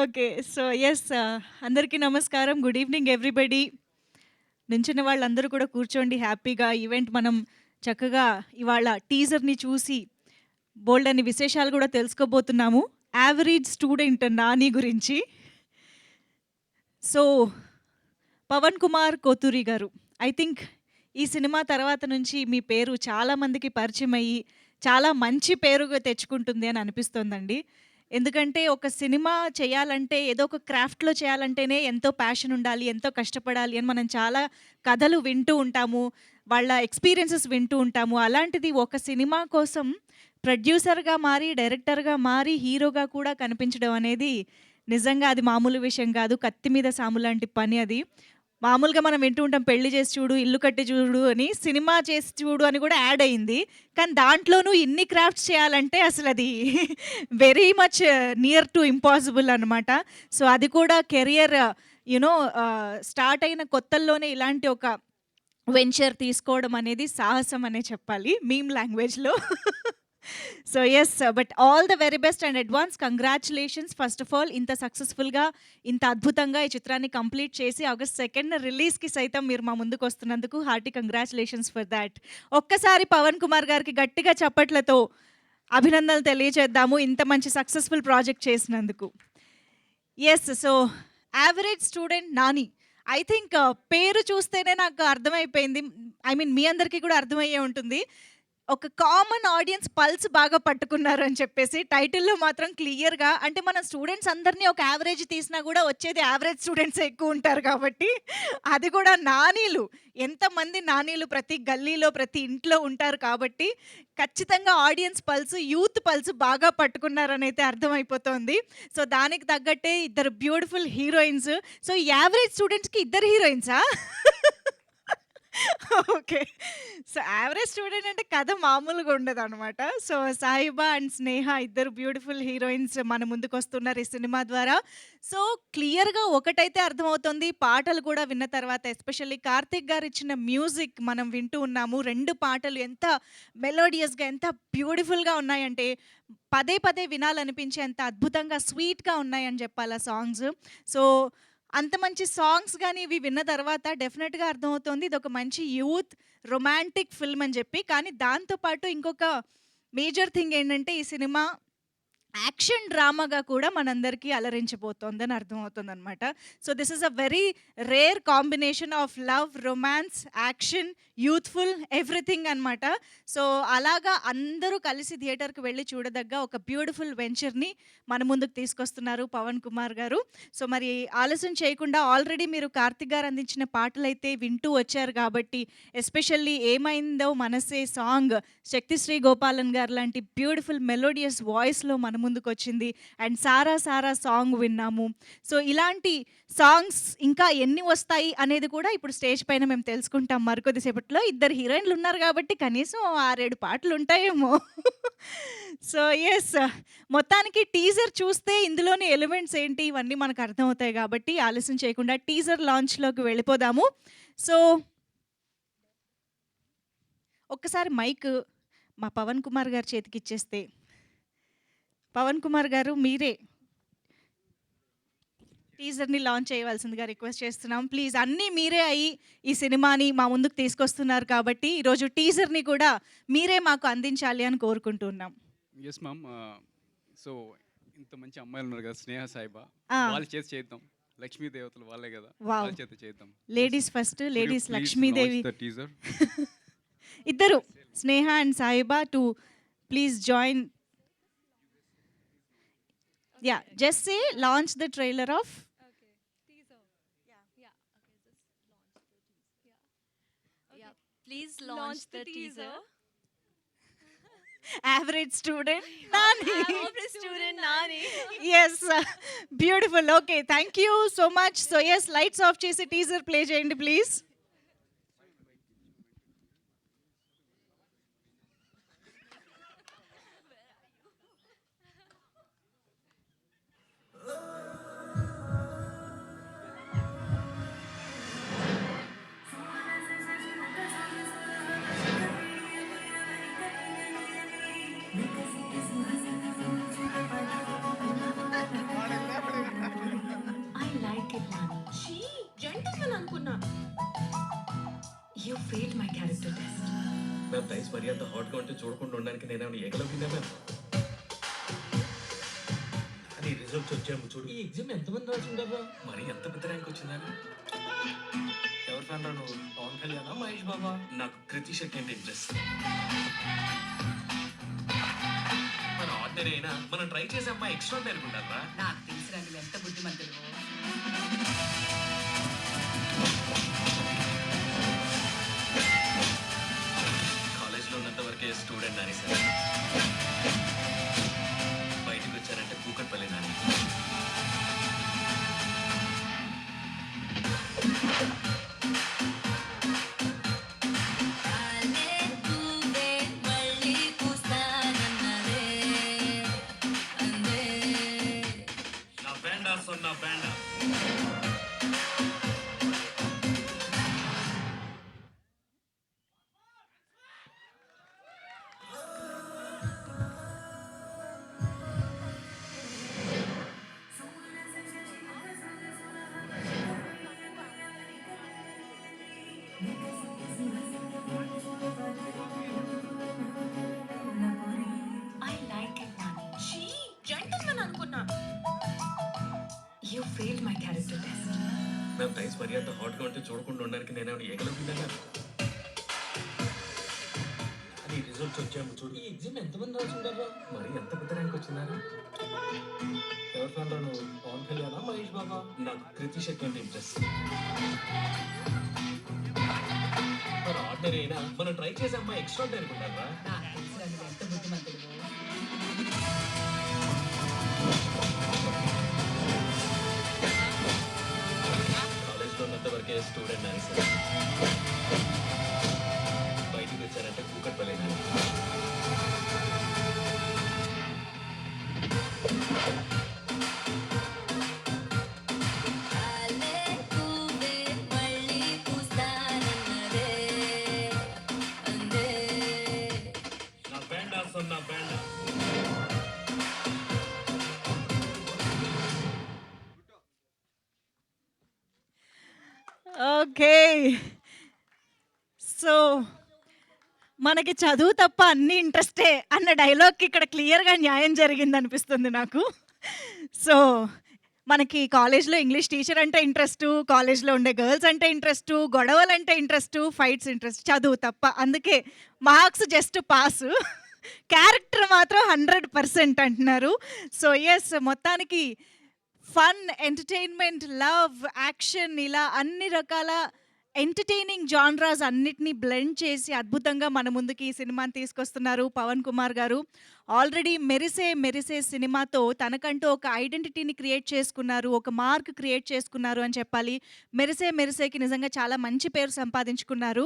Okay. So, yes. అందరికీ నమస్కారం. Good evening everybody. నించున్న వాళ్ళందరూ కూడా కూర్చోండి హ్యాపీగా. ఈవెంట్ మనం చక్కగా ఇవాళ టీజర్‌ని చూసి బోలెడన్ని విశేషాలు కూడా తెలుసుకోబోతున్నాము. యావరేజ్ స్టూడెంట్ 'నాని' గురించి. సో, పవన్ కుమార్ కోతూరి గారు. ఐ థింక్ ఈ సినిమా తర్వాత నుంచి మీ పేరు చాలా మందికి పరిచయం అయ్యి, చాలా మంచి పేరుగా తెచ్చుకుంటుంది అని అనిపిస్తోందండి. ఎందుకంటే ఒక సినిమా చేయాలంటే ఏదో ఒక క్రాఫ్ట్‌లో చేయాలంటేనే ఎంతో ప్యాషన్ ఉండాలి, ఎంతో కష్టపడాలి అని మనం చాలా కథలు వింటూ ఉంటాము. వాళ్ళ ఎక్స్‌పీరియన్సెస్ వింటూ ఉంటాము. అలాంటిది ఒక సినిమా కోసం ప్రొడ్యూసర్‌గా మారి, డైరెక్టర్‌గా మారి, హీరోగా కూడా కనిపించడం అనేది నిజంగా అది మామూలు విషయం కాదు. కత్తి మీద సాము లాంటి పని అది. మామూలుగా మనం వింటూ ఉంటాం పెళ్లి చేసి చూడు, ఇల్లు కట్టి చూడు అని. సినిమా చేసి చూడు అని కూడా యాడ్ అయింది. కానీ దాంట్లోనూ ఇన్ని క్రాఫ్ట్స్ చేయాలంటే అసలది very much near to impossible అనమాట. సో, అది కూడా కెరియర్ యూ నో స్టార్ట్ అయిన కొత్తల్లోనే ఇలాంటి ఒక వెంచర్ తీసుకోవడం అనేది సాహసం అనే చెప్పాలి మీమ్ లాంగ్వేజ్‌లో. So, yes. But all the very best and advance congratulations first of all ఇంత సక్సెస్‌ఫుల్‌గా, ఇంత అద్భుతంగా ఈ చిత్రాన్ని కంప్లీట్ చేసి ఆగస్ట్ 2 రిలీజ్‌కి సైతం మీరు మా ముందుకొస్తున్నందుకు హార్టీ కంగ్రాచ్యులేషన్స్ ఫర్ థాట్. ఒక్కసారి పవన్ కుమార్ గారికి గట్టిగా చప్పట్లతో అభినందనలు తెలియజేద్దాము ఇంత మంచి సక్సెస్‌ఫుల్ ప్రాజెక్ట్ చేసినందుకు. Yes. So, average student 'Nani'. I think పేరు చూస్తేనే నాకు అర్థమైపోయింది. ఐ మీన్ మీ అందరికీ కూడా అర్థమయ్యే ఉంటుంది. ఒక కామన్ ఆడియన్స్ పల్స్ బాగా పట్టుకున్నారు అని చెప్పేసి టైటిల్‌లో మాత్రం క్లియర్‌గా అంటే మన స్టూడెంట్స్ అందరిని ఒక యావరేజ్ తీసినా కూడా వచ్చేది యావరేజ్ స్టూడెంట్సే ఎక్కువ ఉంటారు కాబట్టి అది కూడా నానీలు. ఎంతమంది నానీలు ప్రతి గల్లీలో, ప్రతి ఇంట్లో ఉంటారు కాబట్టి ఖచ్చితంగా ఆడియన్స్ పల్స్, యూత్ పల్స్ బాగా పట్టుకున్నారనైతే అర్థమైపోతోంది. సో, దానికి తగ్గట్టే ఇద్దరు బ్యూటిఫుల్ హీరోయిన్స్. సో, యావరేజ్ స్టూడెంట్స్‌కి ఇద్దరు హీరోయిన్సా? ఓకే. సో, యావరేజ్ స్టూడెంట్ అంటే కథ మామూలుగా ఉండదనమాట. సో, సాహిబా అండ్ స్నేహ ఇద్దరు బ్యూటిఫుల్ హీరోయిన్స్ మన ముందుకొస్తున్నారు ఈ సినిమా ద్వారా. సో, క్లియర్‌గా ఒకటైతే అర్థమవుతుంది. పాటలు కూడా విన్న తర్వాత ఎస్పెషల్లీ కార్తీక్ గారు ఇచ్చిన మ్యూజిక్ మనం వింటూ ఉన్నాము. 2 పాటలు ఎంత మెలోడియస్‌గా, ఎంత బ్యూటిఫుల్‌గా ఉన్నాయంటే పదే పదే వినాలనిపించేంత అద్భుతంగా స్వీట్‌గా ఉన్నాయని చెప్పాలి ఆ సాంగ్స్. సో, అంత మంచి సాంగ్స్ గాని ఇవి విన్న తర్వాత డెఫినెట్‌గా అర్థమవుతోంది. ఇదొక మంచి యూత్ రొమాంటిక్ ఫిల్మ్ అని చెప్పి. కానీ దాంతో పాటు ఇంకొక మేజర్ థింగ్ ఏంటంటే ఈ సినిమా యాక్షన్ డ్రామాగా కూడా మనందరికీ అలరించబోతోందని అర్థమవుతుందనమాట. So, this is a very rare combination of love, romance, action, youthful everything అనమాట. సో, అలాగా అందరూ కలిసి థియేటర్‌కి వెళ్లి చూడదగ్గ ఒక బ్యూటిఫుల్ వెంచర్‌ని మన ముందుకు తీసుకొస్తున్నారు పవన్ కుమార్ గారు. సో, మరి ఆలస్యం చేయకుండా ఆల్రెడీ మీరు కార్తీక్ గారు అందించిన పాటలైతే వింటూ వచ్చారు కాబట్టి ఎస్పెషల్లీ 'ఏమైందో మనసే' సాంగ్ శక్తిశ్రీ గోపాలన్ గారు లాంటి బ్యూటిఫుల్ మెలోడియస్ వాయిస్‌లో మన ముందుకొచ్చింది. అండ్ 'సారా సారా' సాంగ్ విన్నాము. సో, ఇలాంటి సాంగ్స్ ఇంకా ఎన్ని వస్తాయి అనేది కూడా ఇప్పుడు స్టేజ్ పైన మేము తెలుసుకుంటాం మరికొద్ది సేపట్లో. ఇద్దరు హీరోయిన్‌లు ఉన్నారు కాబట్టి కనీసం 6, 7 పాటలు ఉంటాయేమో. So, yes. మొత్తానికి టీజర్ చూస్తే ఇందులోని ఎలిమెంట్స్ ఏంటి ఇవన్నీ మనకు అర్థమవుతాయి కాబట్టి ఆలస్యం చేయకుండా టీజర్ లాంచ్‌లోకి వెళ్ళిపోదాము. సో, ఒక్కసారి మైక్ మా పవన్ కుమార్ గారి చేతికిచ్చేస్తే, పవన్ కుమార్ గారు మీరే టీజర్‌ని లాంచ్ చేయవలసిందిగా రిక్వెస్ట్ చేస్తున్నాం. ప్లీజ్ అన్నీ మీరే అయ్యి ఈ సినిమాని మా ముందుకు తీసుకొస్తున్నారు కాబట్టి ఈరోజు టీజర్‌ని కూడా మీరే మాకు అందించాలి అని కోరుకుంటున్నాం. Yes ma'am. సో, ఇంత మంచి అమ్మాయిలున్నారు కదా! స్నేహ, సాయిబా. ఆ! వాళ్ళ చేత చేద్దాం. లక్ష్మీ దేవతలు వాళ్ళే గదా! వావ్! వాళ్ళ చేత చేద్దాం. Yes. Ladies first, could you ladies please launch లక్ష్మీదేవి. The teaser? ఇద్దరు Sneha and Saiba to please join. Yeah! Just say launch the trailer of Okay. Teaser. Yeah. Okay. Yeah, please launch the teaser. Average student Nani. Average student Nani. Yes, beautiful. Okay, thank you so much. So yes, lights off చేసి teaser play చేయండి please. Ma'am rice మరీ అంత హాట్గా ఉంటే చూడకుండా ఉండడానికి నేనేమైనా ఏకలవ్యంగా ma'am? అని రిజల్ట్స్ వచ్చాము చూడు. ఈ ఎగ్జామ్ ఎంతమంది రాసి ఉంటారా? మరి ఎంత పెద్ద ర్యాంక్ వచ్చిందా? ఎవరి ఫ్యాన్ రా నువ్వు? పవన్ కళ్యాణ్, మహేష్ బాబా? నాకు కృతి శెట్టి అంటే ఇంట్రెస్ట్. మన ఆర్డినరీ అయినా మనం ట్రై చేసే అమ్మాయి ఎక్స్ట్రా అనుకుంటారా? నాకు తెలిసి రండి ఎంత బుద్ధిమంతులు. కాలేజ్లో ఉన్నంత వరకే స్టూడెంట్ నాని సార్. బయటకు వచ్చారంటే కూకట్పల్లి నాని. నా బ్యాండా సొన్నా బ్యాండా. I like it, Nani. She gentleman అనుకున్నా. You failed my character test. Ma'am rice మరీ అంత హాట్గా ఉంటే చూడకుండా ఉండడానికి నేనేమైనా ఏకలవ్యంగా మ్యామ్? అని రిజల్ట్స్ వచ్చాము చూడు. ఈ ఎగ్జామ్ ఎంతమంది రాసి ఉంటారా? మరి ఎంత పెద్ద ర్యాంక్ వచ్చిందా? ఎవరి ఫ్యాన్ రా నువ్వు? పవన్ కళ్యాణ్, మహేష్ బాబా? నాకు కృతి శెట్టి అంటే ఇంట్రెస్ట్. మన ఆర్డినరీ అయినా మనం ట్రై చేసే అమ్మాయి ఎక్స్ట్రా అనుకుంటారా? నాకు తెలిసి రండి ఎంత బుద్ధిమంతులు. కాలేజ్లో ఉన్నంత వరకే స్టూడెంట్ నాని సార్. బయటకు వచ్చారంటే కూకట్పల్లి నాని. నా బ్యాండా సొన్నా బ్యాండా. ఓకే. సో మనకి చదువు తప్ప అన్ని ఇంట్రెస్టే అన్న డైలాగ్కి ఇక్కడ క్లియర్గా న్యాయం జరిగింది అనిపిస్తుంది నాకు. సో మనకి కాలేజ్లో ఇంగ్లీష్ టీచర్ అంటే ఇంట్రెస్ట్, కాలేజ్లో ఉండే గర్ల్స్ అంటే ఇంట్రెస్ట్, గొడవలు అంటే ఇంట్రెస్ట్, ఫైట్స్ ఇంట్రెస్ట్, చదువు తప్ప. అందుకే మార్క్స్ జస్ట్ పాస్, క్యారెక్టర్ మాత్రం 100% అంటున్నారు. సో ఎస్, మొత్తానికి ఫన్, ఎంటర్టైన్మెంట్, లవ్, యాక్షన్, ఇలా అన్ని రకాల ఎంటర్టైనింగ్ జాన్రాస్ అన్నిటినీ బ్లెండ్ చేసి అద్భుతంగా మన ముందుకి ఈ సినిమాని తీసుకొస్తున్నారు పవన్ కుమార్ గారు. ఆల్రెడీ మెరిసే మెరిసే సినిమాతో తనకంటూ ఒక ఐడెంటిటీని క్రియేట్ చేసుకున్నారు, ఒక మార్క్ క్రియేట్ చేసుకున్నారు అని చెప్పాలి. మెరిసే మెరిసేకి నిజంగా చాలా మంచి పేరు సంపాదించుకున్నారు.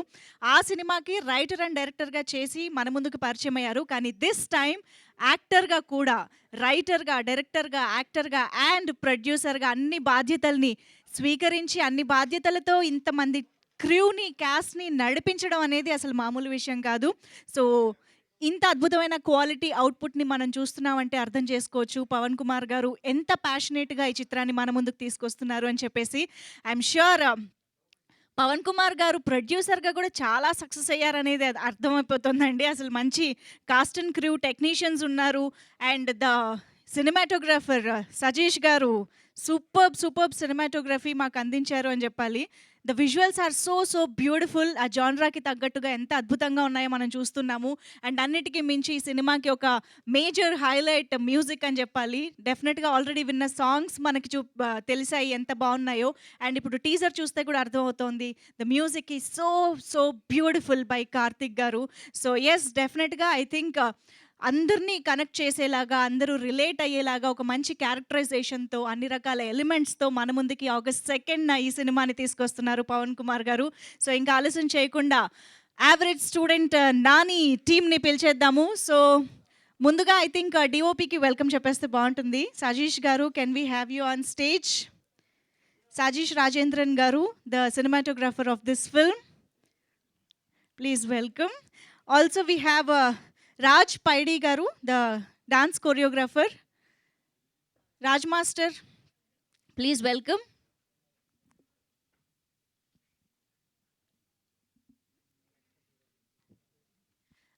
ఆ సినిమాకి రైటర్ అండ్ డైరెక్టర్గా చేసి మన ముందుకు పరిచయం అయ్యారు. కానీ దిస్ టైం యాక్టర్గా కూడా, రైటర్గా, డైరెక్టర్గా, యాక్టర్గా అండ్ ప్రొడ్యూసర్గా అన్ని బాధ్యతల్ని స్వీకరించి అన్ని బాధ్యతలతో ఇంతమంది క్రూని, క్యాస్ట్ని నడిపించడం అనేది అసలు మామూలు విషయం కాదు. సో ఇంత అద్భుతమైన క్వాలిటీ అవుట్పుట్ని మనం చూస్తున్నామంటే అర్థం చేసుకోవచ్చు పవన్ కుమార్ గారు ఎంత ప్యాషనేట్గా ఈ చిత్రాన్ని మన ముందుకు తీసుకొస్తున్నారు అని చెప్పేసి. ఐఎమ్ ష్యూర్ పవన్ కుమార్ గారు ప్రొడ్యూసర్గా కూడా చాలా సక్సెస్ అయ్యారనేది అర్థమైపోతుందండి. అసలు మంచి కాస్ట్ అండ్ క్రూ, టెక్నీషియన్స్ ఉన్నారు. And the cinematographer Sajeesh garu superb cinematography మాకు అందించారు అని చెప్పాలి. The visuals are so beautiful. ఆ జాన్రాకి తగ్గట్టుగా ఎంత అద్భుతంగా ఉన్నాయో మనం చూస్తున్నాము. అండ్ అన్నిటికీ మించి ఈ సినిమాకి ఒక మేజర్ హైలైట్ మ్యూజిక్ అని చెప్పాలి. డెఫినెట్గా ఆల్రెడీ విన్న సాంగ్స్ మనకి తెలిసాయి ఎంత బాగున్నాయో. అండ్ ఇప్పుడు టీజర్ చూస్తే కూడా అర్థమవుతోంది ద మ్యూజిక్ ఈ సో బ్యూటిఫుల్ బై కార్తిక్ గారు. సో ఎస్, డెఫినెట్గా ఐ థింక్ అందరినీ కనెక్ట్ చేసేలాగా, అందరూ రిలేట్ అయ్యేలాగా ఒక మంచి క్యారెక్టరైజేషన్తో, అన్ని రకాల ఎలిమెంట్స్తో మన ముందుకి August 2nd ఈ సినిమాని తీసుకొస్తున్నారు పవన్ కుమార్ గారు. సో ఇంకా ఆలస్యం చేయకుండా యావరేజ్ స్టూడెంట్ నాని టీమ్ని పిలిచేద్దాము. సో ముందుగా ఐ థింక్ డిఓపికి వెల్కమ్ చెప్పేస్తే బాగుంటుంది. Sajeesh garu, can we have you on stage? Sajeesh Rajendran garu, the cinematographer of this film, please welcome. Also we have Raj Paidi garu, the dance choreographer. Raj Master, please welcome.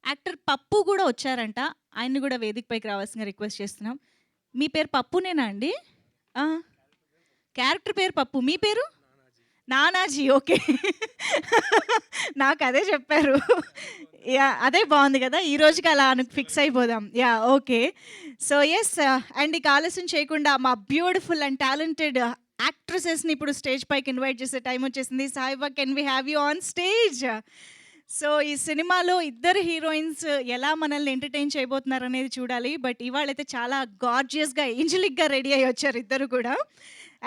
Actor పప్పు కూడా వచ్చారంట. ఆయన్ని కూడా వేదిక పైకి రావాల్సిందిగా రిక్వెస్ట్ చేస్తున్నాం. మీ పేరు పప్పునేనా అండి? ఆ! క్యారెక్టర్ పేరు పప్పు. మీ పేరు? నానాజీ. ఓకే. నాకు అదే చెప్పారు. యాహ్! అదే బావుంది కదా! ఈ రోజుకి అలా ఫిక్స్ అయిపోదాం. Yeah! Okay. So, yes and ఇక ఆలస్యం చేయకుండా మా బ్యూటిఫుల్ అండ్ టాలెంటెడ్ యాక్ట్రెసెస్‌ని ఇప్పుడు స్టేజ్ పైకి ఇన్వైట్ చేసే టైం వచ్చేసింది. Saiba can we have you on stage? So, ఈ సినిమాలో ఇద్దరు హీరోయిన్స్ ఎలా మనల్ని ఎంటర్‌టైన్ చేయబోతున్నారనేది చూడాలి. బట్ ఇవాళైతే చాలా గార్జియస్‌గా, ఏంజెలిక్‌గా రెడీ అయ్యి వచ్చారు ఇద్దరు కూడా.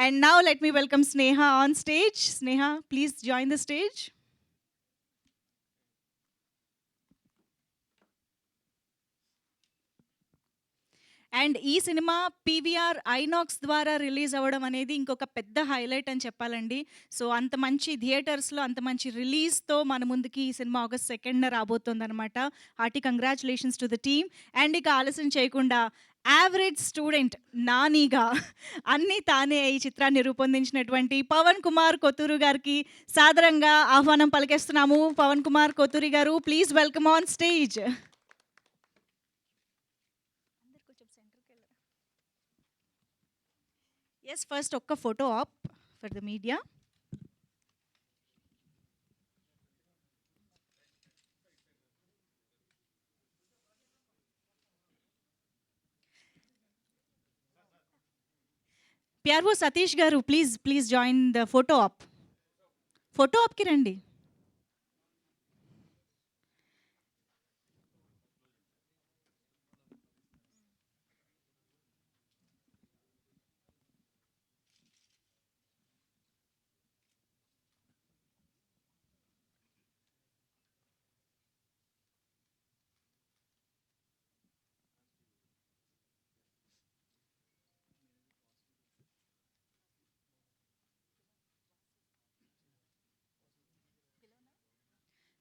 And now let me welcome Sneha on stage. Sneha, please join the stage. And ఈ సినిమా పీవీఆర్ ఐనాక్స్ ద్వారా రిలీజ్ అవ్వడం అనేది ఇంకొక పెద్ద హైలైట్ అని చెప్పాలండి. సో, అంత మంచి థియేటర్స్‌లో అంత మంచి రిలీజ్‌తో మన ముందుకి ఈ సినిమా ఆగస్ట్ 2న రాబోతోందనమాట. Hearty congratulations to the team. And ఇక ఆలస్యం చేయకుండా యావరేజ్ స్టూడెంట్ నానిగా అన్నీ తానే ఈ చిత్రాన్ని రూపొందించినటువంటి పవన్ కుమార్ కొత్తూరు గారికి సాదరంగా ఆహ్వానం పలికేస్తున్నాము. Pawan Kumar Kothuri garu, please welcome on stage. Yes, first ఒక్క photo op for the media. ప్యార్వో Satish garu, please join the photo op. Photo ఆప్కి రండి.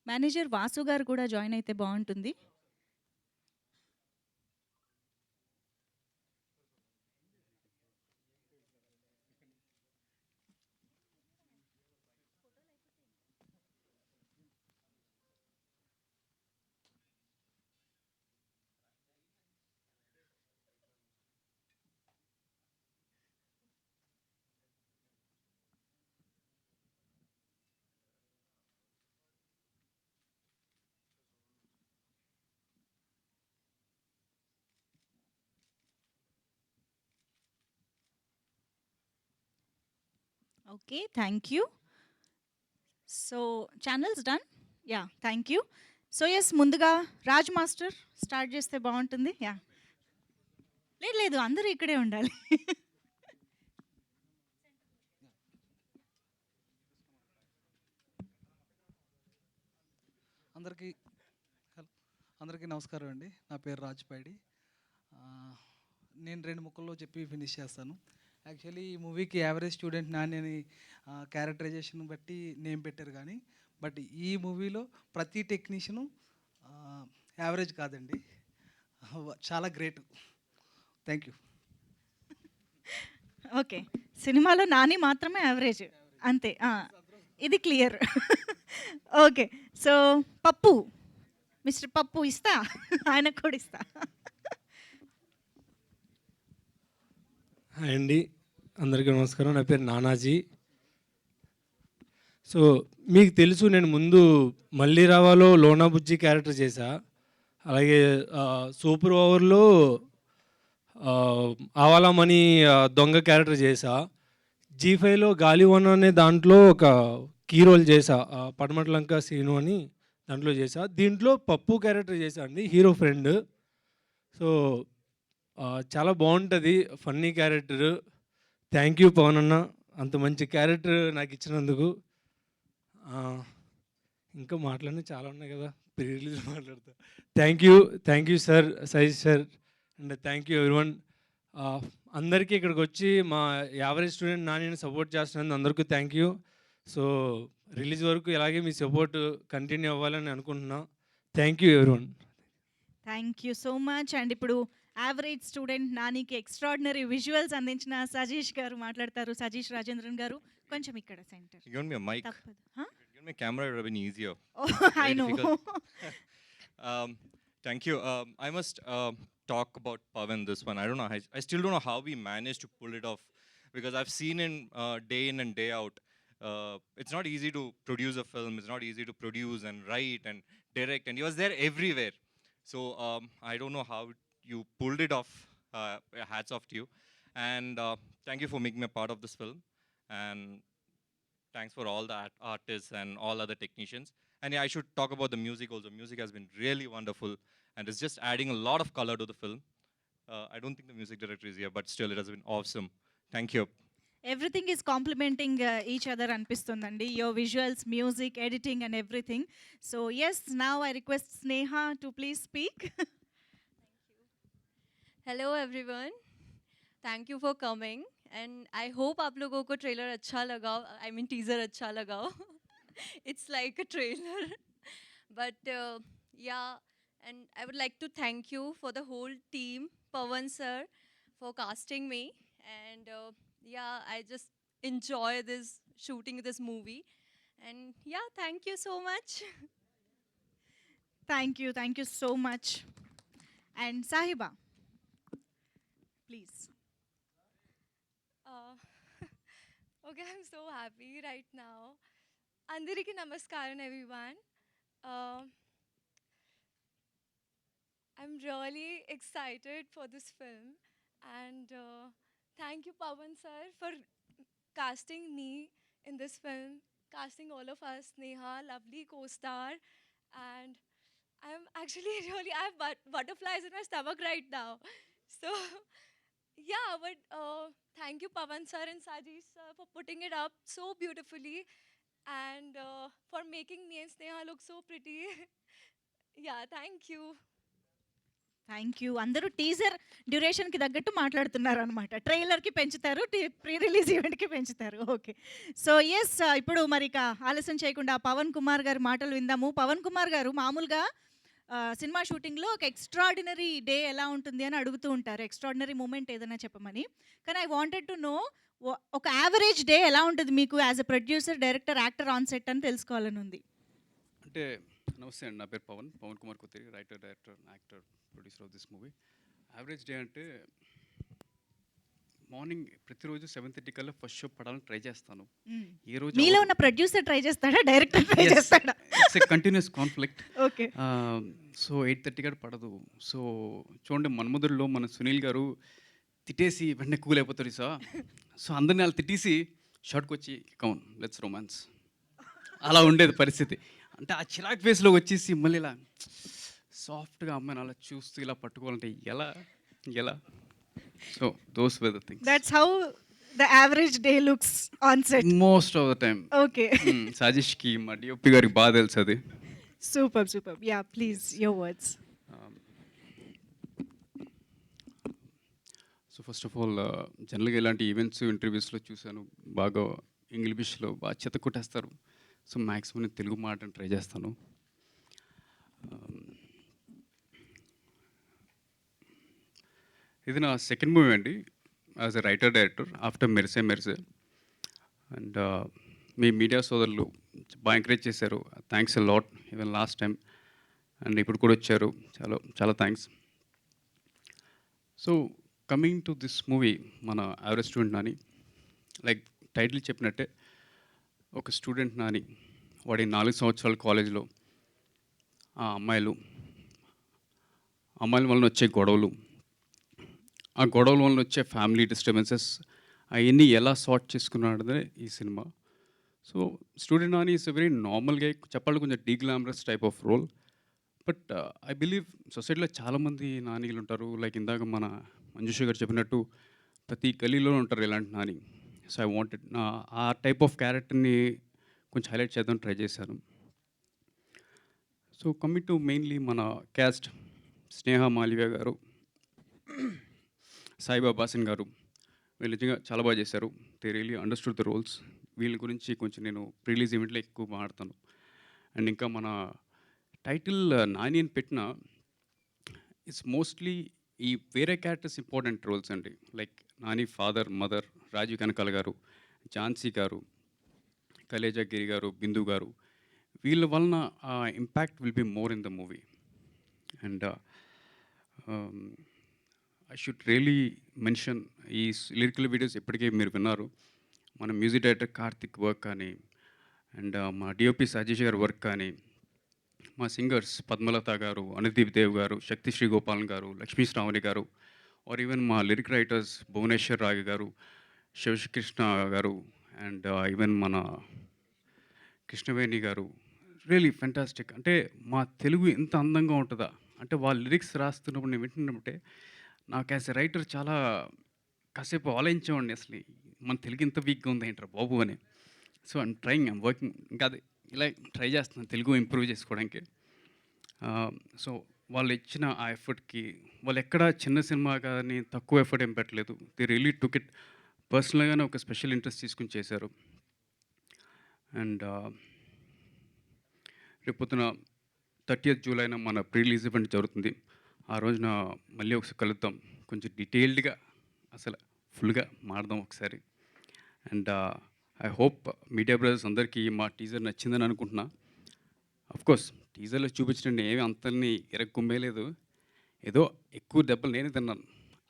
మేనేజర్ వాసు గారు కూడా జాయిన్ అయితే బాగుంటుంది. Okay, thank you. So, channels done? Ya, thank you. So, yes, ముందుగా రాజ్ మాస్టర్ స్టార్ట్ చేస్తే బాగుంటుంది. యా, లేదు అందరూ ఇక్కడే ఉండాలి. అందరికీ అందరికీ నమస్కారం అండి. నా పేరు రాజ్పైడి. నేను 2 ముక్కల్లో చెప్పి ఫినిష్ చేస్తాను. యాక్చువల్లీ ఈ మూవీకి యావరేజ్ స్టూడెంట్ నాని అని క్యారెక్టరైజేషన్ బట్టి నేమ్ పెట్టారు, కానీ బట్ ఈ మూవీలో ప్రతి టెక్నీషియను యావరేజ్ కాదండి, చాలా గ్రేట్. Thank you. ఓకే, సినిమాలో నాని మాత్రమే యావరేజ్, అంతే. ఇది క్లియర్. ఓకే, సో పప్పు, మిస్టర్ పప్పు ఇస్తా, ఆయనకు కూడా ఇస్తా. హాయ్ అండి, అందరికీ నమస్కారం. నా పేరు నానాజీ. సో మీకు తెలుసు, నేను ముందు మళ్ళీ రావాలో లోనా బుజ్జి క్యారెక్టర్ చేశా. అలాగే సూపర్ ఓవర్లో ఆవాలమని దొంగ క్యారెక్టర్ చేశా. G5లో గాలివన్ అనే దాంట్లో ఒక కీ రోల్ చేశా, పడమట్లంక సీను అని దాంట్లో చేశా. దీంట్లో పప్పు క్యారెక్టర్ చేశా అండి, హీరో ఫ్రెండ్. సో చాలా బాగుంటుంది, funny character. Thank you Pavan అన్న, అంత మంచి క్యారెక్టర్ నాకు ఇచ్చినందుకు. ఇంకా మాట్లాడిన చాలా ఉన్నాయి కదా, ప్రీ రిలీజ్ మాట్లాడతా. Thank you sir, size sir, and thank you everyone. అందరికీ ఇక్కడికి వచ్చి మా యావరేజ్ స్టూడెంట్ నాని సపోర్ట్ చేస్తున్నందుకు అందరికీ థ్యాంక్ యూ. సో రిలీజ్ వరకు ఇలాగే మీ సపోర్ట్ కంటిన్యూ అవ్వాలని అనుకుంటున్నా. Thank you everyone. Thank you so much. And ఇప్పుడు యావరేజ్ స్టూడెంట్ నానికి ఎక్స్ట్రాడినరీ విజువల్స్ అందించిన సజీష్ గారు మాట్లాడతారు. సజీష్ రాజేంద్రన్ గారు, కొంచెం ఇక్కడ centre. You give me a mic. తప్పదు. Give me a camera, it would have been easier. I know. Thank you. I must talk about Pavan this one. I don't know. I still don't know how we managed to pull it off because I've seen in day in and day out. It's not easy to produce a film. It's not easy to produce and write and direct. And he was there everywhere. So I don't know how you pulled it off. Hats off to you. And thank you for making me a part of this film. And thanks for all the artists and all other technicians. And yeah, I should talk about the music also. Music has been really wonderful and it's just adding a lot of color to the film. I don't think the music director is here, but still it has been awesome. Thank you. Everything is complementing each other అనిపిస్తుందండి. Your visuals, music, editing and everything. So yes, now I request Sneha to please speak. Hello everyone. Thank you for coming. And I hope आप लोगों को trailer अच्छा लगा. I mean teaser अच्छा लगा. It's like a trailer. But yeah, and I would like to thank you for the whole team, Pawan sir, for casting me. And yeah, I just enjoy this shooting this movie. And yeah, thank you so much. Thank you so much. And Sahiba please. Okay, I'm so happy right now. Andariki namaskaram everyone. I'm really excited for this film and thank you Pawan sir for casting me in this film, casting all of us, Neha, lovely co-star, and I'm actually really, I have butterflies in my stomach right now. So yeah, but thank you Pawan sir and Sajesh sir for putting it up so beautifully and for making me and Sneha look so pretty. Yeah, thank you. Thank you. అందరూ teaser డ్యూరేషన్కి తగ్గట్టు మాట్లాడుతున్నారు అనమాట. ట్రైలర్కి పెంచుతారు, pre release ఈవెంట్కి పెంచుతారు. Okay, so yes, ఇప్పుడు మరి ఇక ఆలస్యం చేయకుండా పవన్ కుమార్ గారి మాటలు విందాము. పవన్ కుమార్ గారు మామూలుగా సినిమా షూటింగ్లో ఒక ఎక్స్ట్రాడినరీ డే ఎలా ఉంటుంది అని అడుగుతూ ఉంటారు, ఎక్స్ట్రాడినరీ మూమెంట్ ఏదైనా చెప్పమని. కానీ ఐ వాంటెడ్ టు నో ఒక యావరేజ్ డే ఎలా ఉంటుంది మీకు as a producer, director, actor on set అని తెలుసుకోవాలని ఉంది. అంటే నమస్తే అండి, నా పేరు Pavan Kumar Kothari, writer, director, actor, producer of this movie. Average day అంటే మార్నింగ్ ప్రతిరోజు 7:30 కల్లా ఫస్ట్ షో పడాలని ట్రై చేస్తాను. ఏ రోజు మీలో ఉన్న ప్రొడ్యూసర్ ట్రై చేస్తాడా, డైరెక్టర్ ట్రై చేస్తాడా? It's a continuous conflict. Okay, so 8:30 కూడా పడదు. సో చూడండి, మన్మధుడిలో మన సునీల్ గారు తిట్టేసి వెంటనే కూల్ అయిపోతారు సార్. సో అందరిని వాళ్ళు తిట్టేసి షార్ట్కి వచ్చి కౌన్ లెట్స్ రొమాన్స్, అలా ఉండేది పరిస్థితి. అంటే ఆ చిరాక్ ఫేస్లో వచ్చేసి మళ్ళీ ఇలా సాఫ్ట్గా అమ్మాయిని అలా చూస్తూ ఇలా పట్టుకోవాలంటే ఎలా so those were the things. That's how the average day looks on set most of the time. Okay, సాజిష్కి మా డిఓపి గారికి బాగా తెలుసు అది. Super. Ya, please your words. So first of all జనరల్గా ఇలాంటి ఈవెంట్స్, ఇంటర్వ్యూస్లో చూశాను, బాగా ఇంగ్లీష్లో బాగా చెత్త కొట్టేస్తారు. సో మ్యాక్సిమం నేను తెలుగు మాట్లాడని ట్రై చేస్తాను. ఇది నా సెకండ్ మూవీ అండి as a writer, director after Merise. And మీ మీడియా సోదరులు బాగా ఎంకరేజ్ చేశారు, thanks a lot. Even last time and ఇప్పుడు కూడా వచ్చారు, చాలా thanks. So coming to this movie, మన average student Nani, like title చెప్పినట్టే ఒక స్టూడెంట్ నాని, వాడి 4 సంవత్సరాల కాలేజీలో ఆ అమ్మాయిల వలన వచ్చే గొడవలు, ఆ గొడవల వలన వచ్చే ఫ్యామిలీ డిస్టర్బెన్సెస్, అవన్నీ ఎలా సార్ట్ చేసుకున్నాడదే ఈ సినిమా. So student Nani is a very నార్మల్గా చెప్పాలి, కొంచెం deglamorous type of role. But I believe సొసైటీలో చాలామంది నానీలు ఉంటారు. లైక్ ఇందాక మన మంజుష గారు చెప్పినట్టు ప్రతి గలీలో ఉంటారు ఇలాంటి Nani. So I wanted a type of క్యారెక్టర్ని కొంచెం హైలైట్ చేద్దాం ట్రై చేశాను. సో కమింగ్ టు మెయిన్లీ మన క్యాస్ట్, స్నేహ మాల్వియా గారు, సాయిబాబా సింగ్ గారు, వీళ్ళు నిజంగా చాలా బాగా చేశారు. They really understood the roles. వీళ్ళ గురించి కొంచెం నేను రిలీజ్ ఈవెంట్లో ఎక్కువ మాట్లాడతాను. అండ్ ఇంకా మన టైటిల్ నాని అని పెట్టిన ఇట్స్ మోస్ట్లీ ఈ వేరే క్యారెక్టర్స్ ఇంపార్టెంట్ రోల్స్ అండి. Like Nani father, mother, Rajeev Kanakala garu, Jhansi గారు, కలేజా గిరి గారు, బిందు గారు, వీళ్ళ వలన impact will be more in the movie. And I should really mention ఈ లిరికల్ వీడియోస్ ఇప్పటికే మీరు విన్నారు. మన మ్యూజిక్ డైరెక్టర్ కార్తిక్ వర్క్ కానీ, అండ్ మా డిఓపి సజీష్ గారి వర్క్ కానీ, మా సింగర్స్ పద్మలత గారు, అనుదీప్ దేవ్ గారు, శక్తి శ్రీ గోపాలన్ గారు, లక్ష్మీ శ్రావణి గారు, ఆర్ ఈవెన్ మా లిరిక్ రైటర్స్ భువనేశ్వర్ రాగి గారు, శివకృష్ణ గారు, అండ్ ఈవెన్ మన కృష్ణవేణి గారు, రియలీ ఫెంటాస్టిక్. అంటే మా తెలుగు ఇంత అందంగా ఉంటుందా అంటే వాళ్ళ లిరిక్స్ రాస్తున్నప్పుడు నేను వింటున్నప్పుడే నాకు యాజ్ ఎ రైటర్ చాలా కాసేపు ఆలోచించేవాడిని, అసలు మన తెలుగు ఇంత వీక్గా ఉంది ఏంటారు బాబు అని. సో ఐమ్ వర్కింగ్, ఇంకా అది ఇలా ట్రై చేస్తున్నాను తెలుగు ఇంప్రూవ్ చేసుకోవడానికి. సో వాళ్ళు ఇచ్చిన ఆ ఎఫర్ట్కి వాళ్ళు ఎక్కడ చిన్న సినిమా కానీ తక్కువ ఎఫర్ట్ ఏం పెట్టలేదు. ది రియలీ టుక్ ఇట్ పర్సనల్గానే ఒక స్పెషల్ ఇంట్రెస్ట్ తీసుకుని చేశారు. అండ్ రేపొద్దున 30th జూలైన మన ప్రీ రిలీజ్ ఈవెంట్ జరుగుతుంది. ఆ రోజున మళ్ళీ ఒకసారి కలుద్దాం, కొంచెం డీటెయిల్డ్గా అసలు ఫుల్గా మాడదాం ఒకసారి. And I hope media brothers అందరికీ మా టీజర్ నచ్చిందని అనుకుంటున్నా. కోర్స్ టీజర్లో చూపించిన ఏమి అంతల్ని ఎరగొమ్మేలేదు, ఏదో ఎక్కువ దెబ్బలు నేనే తిన్నాను,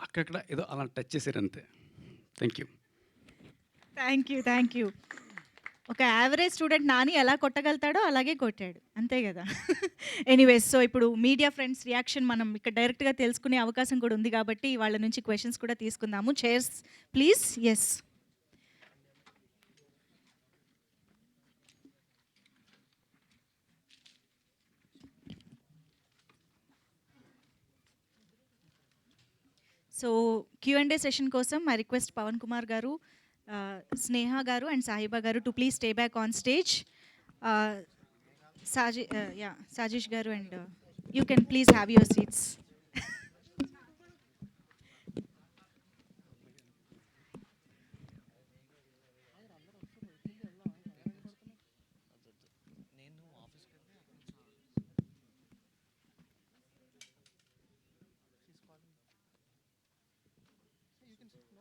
అక్కడక్కడ ఏదో అలా టచ్ చేశారు అంతే. Thank you. Thank you. ఒక యావరేజ్ స్టూడెంట్ నాని ఎలా కొట్టగలుగుతాడో అలాగే కొట్టాడు, అంతే కదా. ఎనీవేస్, సో ఇప్పుడు మీడియా ఫ్రెండ్స్ రియాక్షన్ మనం ఇక్కడ డైరెక్ట్గా తెలుసుకునే అవకాశం కూడా ఉంది కాబట్టి వాళ్ళ నుంచి క్వశ్చన్స్ కూడా తీసుకుందాము. Chairs please. Yes, so Q&A session కోసం I request Pavan Kumar garu, Sneha garu and Sahiba garu to please stay back on stage. Sajish garu and you can please have your seats.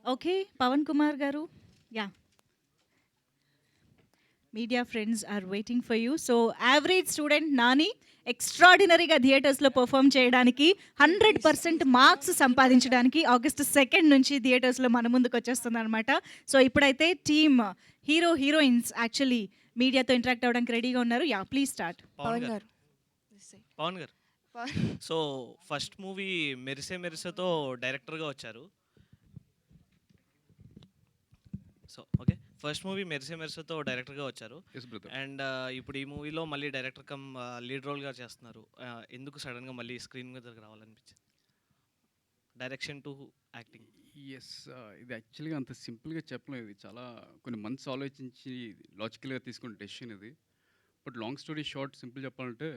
Okay, Pavan Kumar garu, ya, media friends are waiting for you. So average student Nani ఎక్స్ట్రాడినరీగా థియేటర్స్లో perform చేయడానికి 100% marks సంపాదించడానికి August 2 నుంచి థియేటర్స్లో మన ముందుకు వచ్చేస్తుంది అనమాట. సో ఇప్పుడైతే టీమ్ హీరోయిన్స్ యాక్చువల్లీ మీడియాతో ఇంటరాక్ట్ అవ్వడానికి రెడీగా ఉన్నారు. Yeah, please start. పవన్ గారు సో ఫస్ట్ మూవీ మెరిసే మెరిసేతో డైరెక్టర్గా వచ్చారు. సో ఓకే, ఫస్ట్ మూవీ మెరిసే మెరిసేతో డైరెక్టర్గా వచ్చారు. అండ్ ఇప్పుడు ఈ మూవీలో మళ్ళీ డైరెక్టర్ కమ్ లీడ్ రోల్గా చేస్తున్నారు. ఎందుకు సడన్గా మళ్ళీ స్క్రీన్ మీదకి రావాలనిపించింది, డైరెక్షన్ టు యాక్టింగ్? ఎస్, ఇది యాక్చువల్గా అంత సింపుల్గా చెప్పలేదు. ఇది చాలా కొన్ని మంత్స్ ఆలోచించి లాజికల్గా తీసుకున్న డెసిషన్ ఇది. But long story short simple చెప్పాలంటే,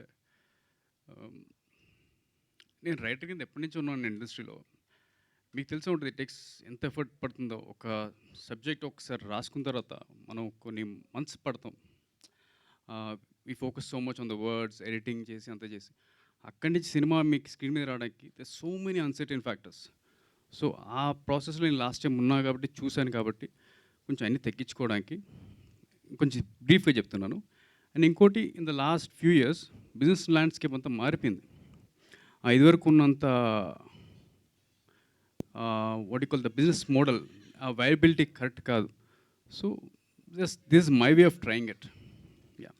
నేను రైటర్ కింద ఎప్పటి నుంచి ఉన్నాను ఇండస్ట్రీలో. మీకు తెలిసే ఉంటుంది టెక్స్ ఎంత ఎఫర్ట్ పడుతుందో. ఒక సబ్జెక్ట్ ఒకసారి రాసుకున్న తర్వాత మనం కొన్ని మంత్స్ పడతాం. We focus so much on the words, editing చేసి అంతా చేసి అక్కడి నుంచి సినిమా మీకు స్క్రీన్ మీద రావడానికి so many uncertain factors. So ఆ ప్రాసెస్లో నేను లాస్ట్ టైం ఉన్నా కాబట్టి చూశాను కాబట్టి కొంచెం అన్నీ తగ్గించుకోవడానికి కొంచెం బ్రీఫ్గా చెప్తున్నాను. అండ్ ఇంకోటి, in the last few years business landscape అంతా మారిపోయింది. ఇదివరకు ఉన్నంత what you call the business model, ఆ వైబిలిటీ కరెక్ట్ కాదు. So this is my way of trying it. Yeah,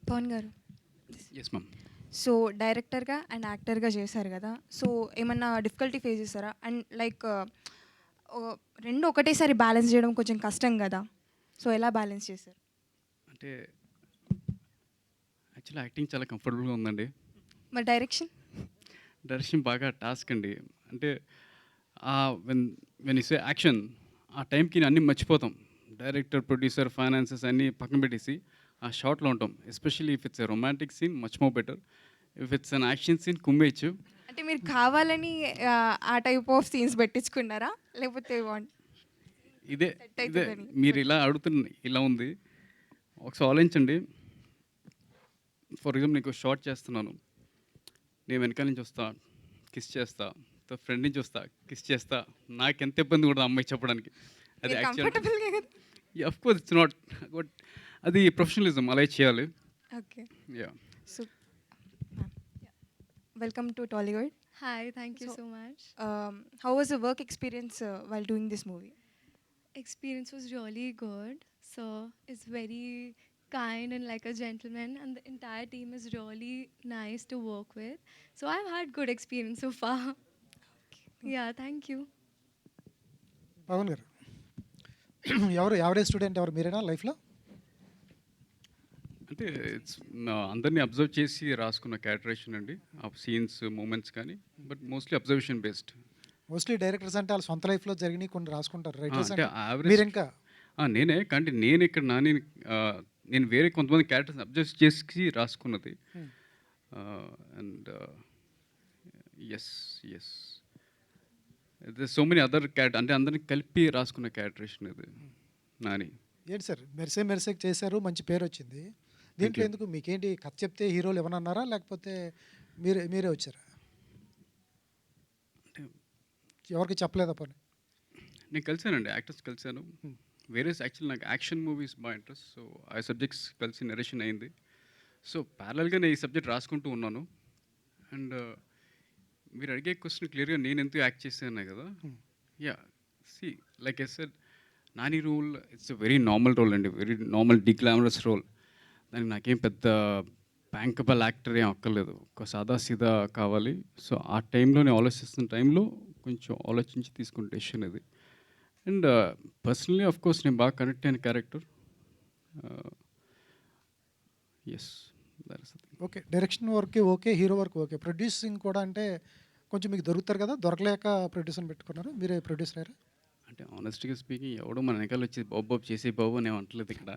Pavan garu, yes ma'am. So డైరెక్టర్గా అండ్ యాక్టర్గా చేశారు కదా, సో ఏమన్నా డిఫికల్టీ ఫేస్ చేస్తారా? అండ్ లైక్ రెండు ఒకటేసారి బ్యాలెన్స్ చేయడం కొంచెం కష్టం కదా, సో ఎలా బ్యాలెన్స్ చేశారు? అంటే యాక్చువల్లీ యాక్టింగ్ చాలా కంఫర్టబుల్గా ఉందండి. మరి డైరెక్షన్ బాగా టాస్క్ అండి. అంటే వెన్ యు సే యాక్షన్, ఆ టైంకి అన్నీ మర్చిపోతాం. డైరెక్టర్, ప్రొడ్యూసర్, ఫైనాన్సెస్ అన్నీ పక్కన పెట్టేసి ఆ షార్ట్లో ఉంటాం. Especially if it's a romantic scene much more better. If it's an action scene కుమ్మేయచ్చు. అంటే మీరు కావాలని ఆ టైప్ ఆఫ్ సీన్స్ పెట్టించుకున్నారా, లేకపోతే ఇదే మీరు ఇలా అడుగుతున్న ఇలా ఉంది. ఒకసారి ఆలోచించండి. ఫర్ ఎగ్జాంపుల్ నీకు షార్ట్ చేస్తున్నాను, నేను వెనకాల నుంచి వస్తా, కిస్ చేస్తా, ఫ్రెండ్ నుంచి వస్తా, కిస్ చేస్తా. నాకు ఎంత ఇబ్బంది కూడా అమ్మాయి చెప్పడానికి. అది actual of course it's not, but అది ప్రొఫెషనలిజం, అలా చేయాలి. Okay, yeah. So welcome to Tollywood. Hi, thank you So- so much. How was the work experience while doing this movie? Experience was really good. So it's very kind and like a gentleman, and the entire team is really nice to work with. So I've had good experience so far. Yeah, thank you. Pavan garu ఎవరు average student ఎవరు మీరేనా లైఫ్లో? అంటే it's అందరినీ observe చేసి రాసుకున్న characterisation అండి, ఆ సీన్స్ మూమెంట్స్ కానీ, but mostly observation based. Mostly directors అంటే వాళ్ళ సొంత లైఫ్లో జరిగినాయి కొన్ని రాసుకుంటారు, రైటర్స్ అంటే అంటే యావరేజ్ మీరు ఇంకా నేనే కానీ నేను ఇక్కడ నేను వేరే కొంతమంది క్యారెక్టర్స్ అబ్జర్వ్ చేసి రాసుకున్నది. And yes yes so many other character అంటే అందరిని కలిపి రాసుకున్న క్యారెక్టరేషన్ ఇది నాని. ఏంటి సార్ మెరిసే మెరిసేకి చేశారు, మంచి పేరు వచ్చింది. దీంట్లో you. ఎందుకు మీకేంటి కథ చెప్తే హీరోలు ఏమన్నారా లేకపోతే మీరే వచ్చారా? ఎవరికి చెప్పలేదా పని? నేను కలిసానండి, యాక్టర్స్ కలిసాను. వేరే యాక్చువల్ నాకు యాక్షన్ మూవీస్ బాగా ఇంట్రెస్ట్, సో ఆ సబ్జెక్ట్స్ కలిసి నరేషన్ అయింది. సో ప్యారలల్గా నేను ఈ సబ్జెక్ట్ రాసుకుంటూ ఉన్నాను. అండ్ మీరు అడిగే క్వశ్చన్ క్లియర్గా నేను ఎందుకు యాక్ట్ చేశాను కదా. Yeah see like I said, Nani role it's a very normal role అండి, వెరీ నార్మల్ డిగ్లామరస్ రోల్. దానికి నాకేం పెద్ద బ్యాంకబుల్ యాక్టర్ ఏం అక్కర్లేదు, ఒక సాదా సీదా కావాలి. సో ఆ టైంలో నేను ఆలోచిస్తున్న టైంలో కొంచెం ఆలోచించి తీసుకున్న డెసిషన్ ఇది. అండ్ పర్సనలీ ఆఫ్ కోర్స్ నేను బాగా కనెక్ట్ అయిన character. Yes that is the thing. Okay, direction work okay, hero work okay, producing కూడా అంటే కొంచెం మీకు దొరుకుతారు కదా, దొరకలేక ప్రొడ్యూసర్ని పెట్టుకున్నారు, మీరే ప్రొడ్యూసర్ అయ్యారా? అంటే ఆనెస్ట్గా స్పీకింగ్ ఎవడో మన వెనకాల వచ్చి బాబు చేసే బాబు అని అంటలేదు ఇక్కడ.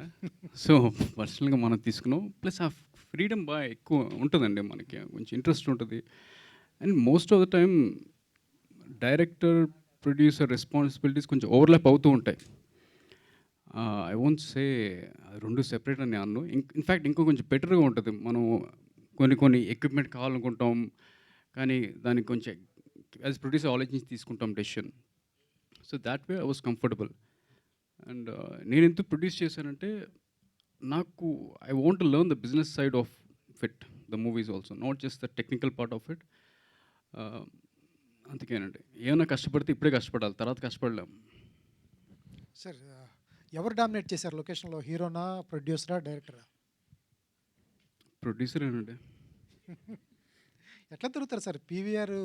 సో పర్సనల్గా మనం తీసుకున్నాం, ప్లస్ ఆ ఫ్రీడమ్ బాగా ఎక్కువ ఉంటుందండి, మనకి కొంచెం ఇంట్రెస్ట్ ఉంటుంది. And most of the time director producer responsibilities కొంచెం ఓవర్లాప్ అవుతూ ఉంటాయి. ఐ వోంట్ సే రెండు సెపరేట్ అని అన్ను. ఇన్ఫ్యాక్ట్ ఇంకో కొంచెం బెటర్గా ఉంటుంది. మనం కొన్ని ఎక్విప్మెంట్ కావాలనుకుంటాం, కానీ దానికి కొంచెం యాజ్ ప్రొడ్యూసర్ ఆలోచించి తీసుకుంటాం decision. So that way I was comfortable. And నేను ఎందుకు ప్రొడ్యూస్ చేశానంటే, నాకు I want to learn the business side of it, the movies also, not just the technical part of it. అందుకేనండి, ఏమైనా కష్టపడితే ఇప్పుడే కష్టపడాలి, తర్వాత కష్టపడలేం. సార్ ఎవరు డామినేట్ చేశారు లొకేషన్లో, హీరోనా, ప్రొడ్యూసరా, డైరెక్టరా? ప్రొడ్యూసరేనండి. ఎట్లా దొరుకుతారు సార్ పీవీఆర్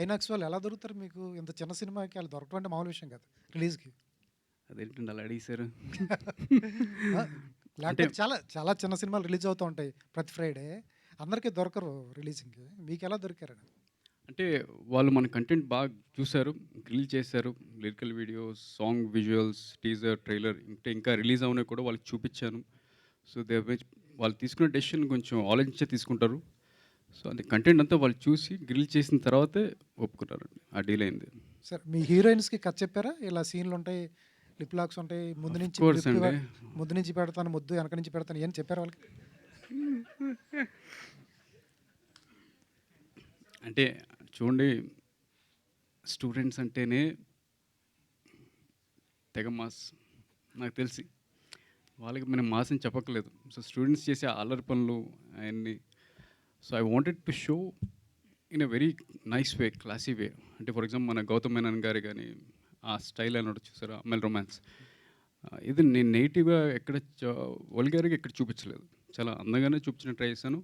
ఐనాక్స్ వాళ్ళు ఎలా దొరుకుతారు మీకు? ఇంత చిన్న సినిమాకి వాళ్ళు దొరకడం అంటే మామూలు విషయం కాదు రిలీజ్కి. అదేంటండి అలా అడిగేశారు? లేకపోతే చాలా చాలా చిన్న సినిమాలు రిలీజ్ అవుతూ ఉంటాయి ప్రతి ఫ్రైడే, అందరికీ దొరకరు రిలీజింగ్కి, మీకు ఎలా దొరికారు? అంటే వాళ్ళు మన కంటెంట్ బాగా చూశారు, గ్రిల్ చేశారు, lyrical videos, song visuals, teaser, trailer, ఇంకా రిలీజ్ అవునా కూడా వాళ్ళకి చూపించాను. సో వాళ్ళు తీసుకున్న డెసిషన్ కొంచెం ఆలోచించే తీసుకుంటారు. సో అది కంటెంట్ అంతా వాళ్ళు చూసి గ్రిల్ చేసిన తర్వాతే ఒప్పుకున్నారండి, ఆ డీల్ అయింది. సార్ మీ హీరోయిన్స్కి కథ చెప్పారా? ఇలా సీన్లు ఉంటాయి, లిప్ లాక్స్ ఉంటాయి, ముందు Of నుంచి course అండి. ముందు నుంచి పెడతాను, ముద్దు వెనక నుంచి పెడతాను, ఏం చెప్పారు వాళ్ళకి? అంటే చూడండి, స్టూడెంట్స్ అంటేనే తెగ మాస్ నాకు తెలిసి, వాళ్ళకి మనం మాస్ అని చెప్పక్కలేదు. సో స్టూడెంట్స్ చేసే అల్లరి పనులు అవన్నీ, so I wanted to show in a very nice way, classy way. అంటే ఫర్ ఎగ్జాంపుల్ మన గౌతమ్ మేనన్ గారి కానీ ఆ స్టైల్ అన్నట్టు చూసారా, అమ్మాయిల రొమాన్స్, ఇది నేను నెగిటివ్గా ఎక్కడ వల్గర్గా ఎక్కడ చూపించలేదు, చాలా అందంగానే చూపించిన ట్రై చేశాను.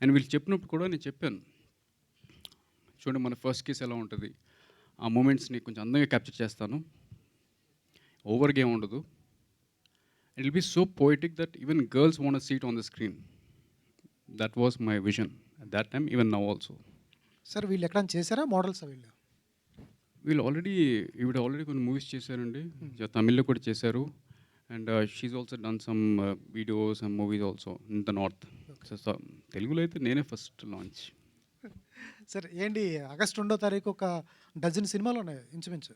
అండ్ వీళ్ళు చెప్పినప్పుడు కూడా నేను చెప్పాను, చూడండి మన ఫస్ట్ కేసు ఎలా ఉంటుంది, ఆ మూమెంట్స్ని కొంచెం అందంగా క్యాప్చర్ చేస్తాను, ఓవర్గా ఏమి ఉండదు. It will be so poetic that even girls want seat on the screen. That was my vision at that time, even now also. Sir వీళ్ళు ఎక్కడైనా చేశారా మోడల్స్? వీళ్ళు ఈవిడ ఆల్రెడీ కొన్ని మూవీస్ చేశారండి, తమిళ్లో కూడా చేశారు. And she also done some videos and movies also in the north. So తెలుగులో అయితే నేనే ఫస్ట్ లాంచ్. సార్ ఏంటి ఆగస్ట్ 2వ తారీఖు ఒక డజన్ సినిమాలు ఉన్నాయి ఇంచుమించు.